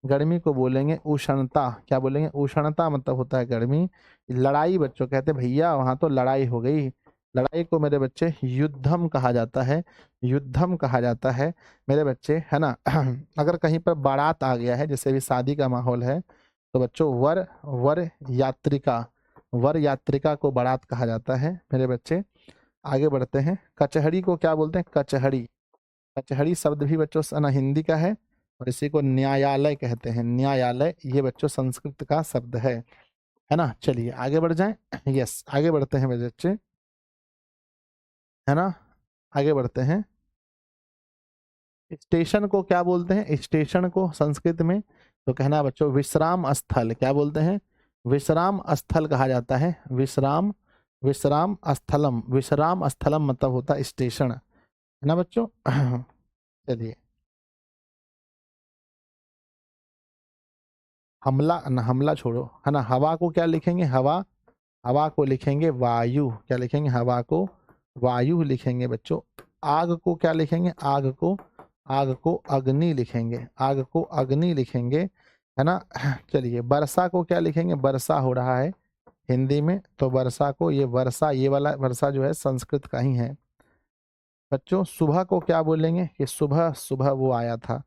गर्मी को बोलेंगे उष्णता। क्या बोलेंगे, उष्णता मतलब होता है गर्मी। लड़ाई बच्चों कहते हैं भैया वहां तो लड़ाई हो गई, लड़ाई को मेरे बच्चे युद्धम कहा जाता है, युद्धम कहा जाता है मेरे बच्चे, है ना। अगर कहीं पर बारात आ गया है, जैसे भी शादी का माहौल है, तो बच्चों वर वर यात्रिका, वर यात्रिका को बारात कहा जाता है मेरे बच्चे। आगे बढ़ते हैं, कचहरी को क्या बोलते हैं, कचहरी। कचहरी शब्द भी बच्चों ना हिंदी का है, और इसी को न्यायालय कहते हैं, न्यायालय, ये बच्चों संस्कृत का शब्द है ना। चलिए आगे बढ़ जाएं, यस आगे बढ़ते हैं मेरे बच्चे, है ना। आगे बढ़ते हैं, स्टेशन को क्या बोलते हैं, स्टेशन को संस्कृत में तो कहना बच्चों विश्राम स्थल। क्या बोलते हैं, विश्राम स्थल कहा जाता है, विश्राम, विश्राम स्थलम, विश्राम स्थलम मतलब होता है स्टेशन, है ना बच्चों। चलिए, हमला न, हमला छोड़ो, है ना। हवा को क्या लिखेंगे, हवा, हवा को लिखेंगे वायु। क्या लिखेंगे, हवा को वायु लिखेंगे बच्चों। आग को क्या लिखेंगे? आग को अग्नि लिखेंगे, आग को अग्नि लिखेंगे, है ना। चलिए, वर्षा को क्या लिखेंगे? वर्षा हो रहा है हिंदी में, तो वर्षा को, ये वर्षा, ये वाला वर्षा जो है संस्कृत का ही है बच्चों। सुबह को क्या बोलेंगे? कि सुबह, सुबह वो आया था।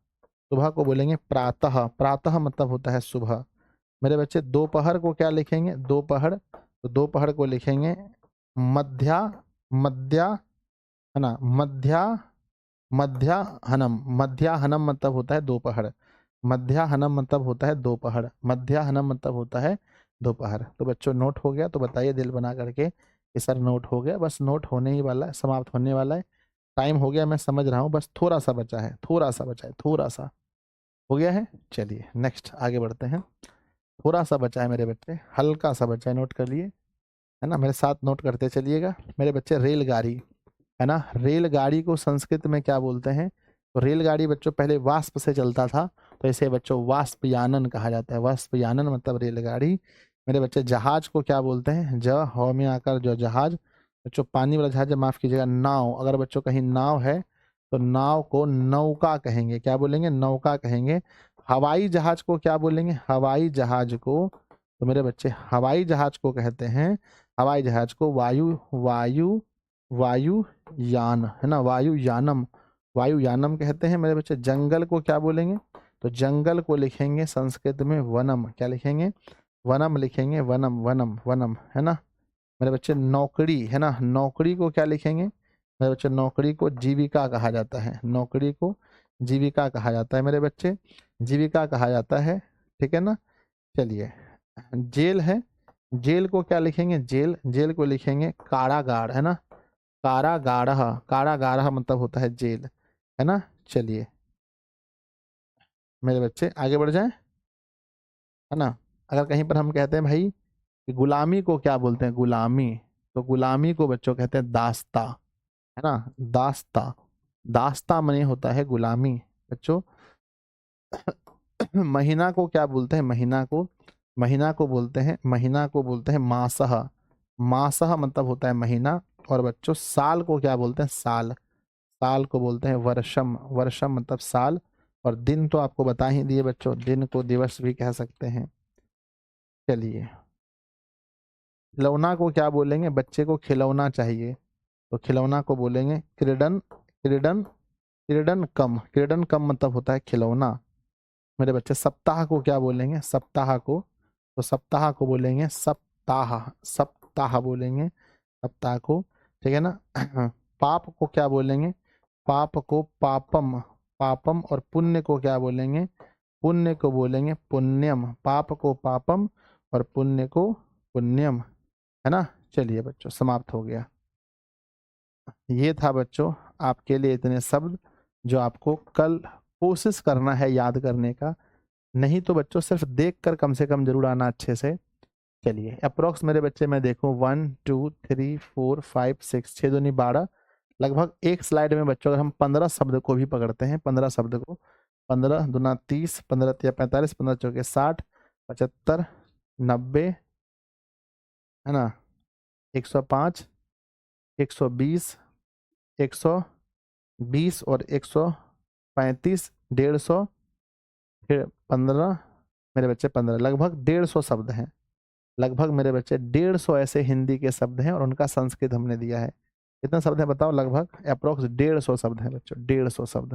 सुबह को बोलेंगे प्रातः, प्रातः मतलब होता है सुबह। मेरे बच्चे दोपहर को क्या लिखेंगे? दोपहर, तो दोपहर को लिखेंगे मध्या, मध्या, है ना, मध्या, मध्याह्नम। मध्याह्नम मतलब होता है दोपहर। मध्याह्नम मतलब होता है दोपहर। मध्याह्नम मतलब होता है दोपहर। तो बच्चों नोट हो गया? तो बताइए दिल बना करके कि सर नोट हो गया। बस नोट होने ही वाला है, समाप्त होने वाला है। टाइम हो गया, मैं समझ रहा हूँ, बस थोड़ा सा बचा है, थोड़ा सा बचा है, थोड़ा सा हो गया है। चलिए नेक्स्ट आगे बढ़ते हैं। थोड़ा सा बचा है मेरे बच्चे, हल्का सा बचा है, नोट कर लिए, है ना। मेरे साथ नोट करते चलिएगा मेरे बच्चे। रेलगाड़ी, है ना। रेलगाड़ी को संस्कृत में क्या बोलते हैं? तो रेलगाड़ी बच्चों पहले वाष्प से चलता था, तो इसे बच्चों वाष्पयानन कहा जाता है। वाष्पयानन मतलब रेलगाड़ी। मेरे बच्चे जहाज को क्या बोलते हैं? ज ह में आकर जो जहाज, बच्चों पानी वाला जहाज है, माफ कीजिएगा, नाव। अगर बच्चों कहीं नाव है तो नाव को नौका कहेंगे। क्या बोलेंगे? नौका कहेंगे। हवाई जहाज को क्या बोलेंगे? हवाई जहाज को, तो मेरे बच्चे हवाई जहाज को कहते हैं, हवाई जहाज को वायु, वायु, वायुयान, है ना, वायुयानम, वायुयानम कहते हैं मेरे बच्चे। जंगल को क्या बोलेंगे? तो जंगल को लिखेंगे संस्कृत में वनम। क्या लिखेंगे? वनम लिखेंगे, वनम, वनम, वनम, है ना मेरे बच्चे। नौकरी, है ना, नौकरी को क्या लिखेंगे मेरे बच्चे? नौकरी को जीविका कहा जाता है। नौकरी को जीविका कहा जाता है मेरे बच्चे, जीविका कहा जाता है, ठीक है ना। चलिए, जेल है, जेल को क्या लिखेंगे? जेल, जेल को लिखेंगे कारागार, है ना। कारागारः, कारागारः मतलब होता है जेल, है ना। चलिए मेरे बच्चे आगे बढ़ जाएं, है ना। अगर कहीं पर हम कहते हैं भाई कि गुलामी को क्या बोलते हैं? गुलामी, तो गुलामी को बच्चों कहते हैं दास्ता, है ना, दास्ता। दास्ता मने होता है गुलामी बच्चों। महीना को क्या बोलते हैं? महीना को, महीना को बोलते हैं, महीना को बोलते हैं मासह। मासह मतलब होता है महीना। और बच्चों साल को क्या बोलते हैं? साल, साल को बोलते हैं वर्षम। वर्षम मतलब साल। और दिन तो आपको बता ही दिए बच्चों, दिन को दिवस भी कह सकते हैं। चलिए, खिलौना को क्या बोलेंगे? बच्चे को खिलौना चाहिए, तो खिलौना को बोलेंगे क्रीडन, क्रीडन, क्रीडन कम। क्रीडन कम मतलब होता है खिलौना मेरे बच्चे। सप्ताह को क्या बोलेंगे? सप्ताह को, तो सप्ताह को बोलेंगे सप्ताह, सप्ताह बोलेंगे सप्ताह को, ठीक है ना। पाप को क्या बोलेंगे? पाप को पापम, पापम। और पुण्य को क्या बोलेंगे? पुण्य को बोलेंगे पुण्यम। पाप को पापम और पुण्य को पुण्यम, है ना। चलिए बच्चों समाप्त हो गया। ये था बच्चों आपके लिए इतने शब्द जो आपको कल कोशिश करना है याद करने का। नहीं तो बच्चों सिर्फ देख कर कम से कम जरूर आना अच्छे से। चलिए अप्रोक्स मेरे बच्चे मैं देखूं 1 2 3 4 5 6, 6 दूनी 12, लगभग एक स्लाइड में बच्चों अगर हम 15 शब्द को भी पकड़ते हैं, 15 शब्द को, 15 दूना 30, 15 तिया 45, 15 चौके 60, 75, 90, है ना, 105, 120, 120 और 135, 150, फिर 15, मेरे बच्चे 15, लगभग 150 शब्द हैं। लगभग मेरे बच्चे 150 ऐसे हिंदी के शब्द हैं और उनका संस्कृत हमने दिया है। कितने शब्द है बताओ? लगभग अप्रोक्स 150 शब्द हैं बच्चों, 150 शब्द,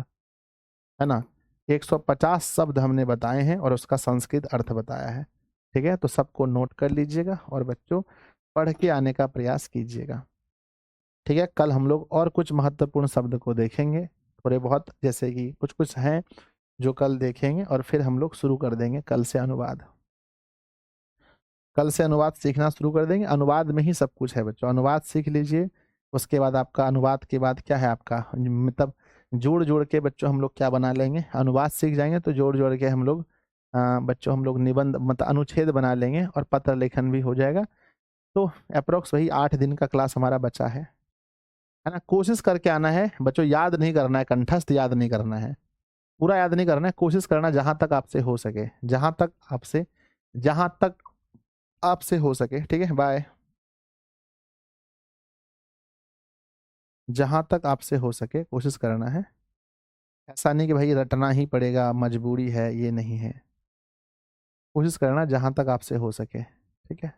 है ना। 150 शब्द हमने बताए हैं और उसका संस्कृत अर्थ बताया है। ठीक है, तो सबको नोट कर लीजिएगा और बच्चों पढ़ के आने का प्रयास कीजिएगा। ठीक है, कल हम लोग और कुछ महत्वपूर्ण शब्द को देखेंगे, थोड़े बहुत, जैसे कि कुछ कुछ हैं जो कल देखेंगे और फिर हम लोग शुरू कर देंगे कल से अनुवाद। कल से अनुवाद सीखना शुरू कर देंगे। अनुवाद में ही सब कुछ है बच्चों, अनुवाद सीख लीजिए। उसके बाद आपका अनुवाद के बाद क्या है आपका, मतलब जोड़ जोड़ के बच्चों हम लोग क्या बना लेंगे, अनुवाद सीख जाएंगे तो जोड़ जोड़ के हम लोग बच्चों हम लोग निबंध मतलब अनुच्छेद बना लेंगे और पत्र लेखन भी हो जाएगा। तो अप्रोक्स वही 8 दिन का क्लास हमारा बचा है ना। कोशिश करके आना है बच्चों, याद नहीं करना है, कंठस्थ याद नहीं करना है, पूरा याद नहीं करना है, कोशिश करना जहां तक आपसे हो सके, जहां तक आपसे हो सके। ठीक है, बाय। जहाँ तक आपसे हो सके कोशिश करना है। ऐसा नहीं कि भाई रटना ही पड़ेगा, मजबूरी है, ये नहीं है। कोशिश करना जहाँ तक आपसे हो सके, ठीक है।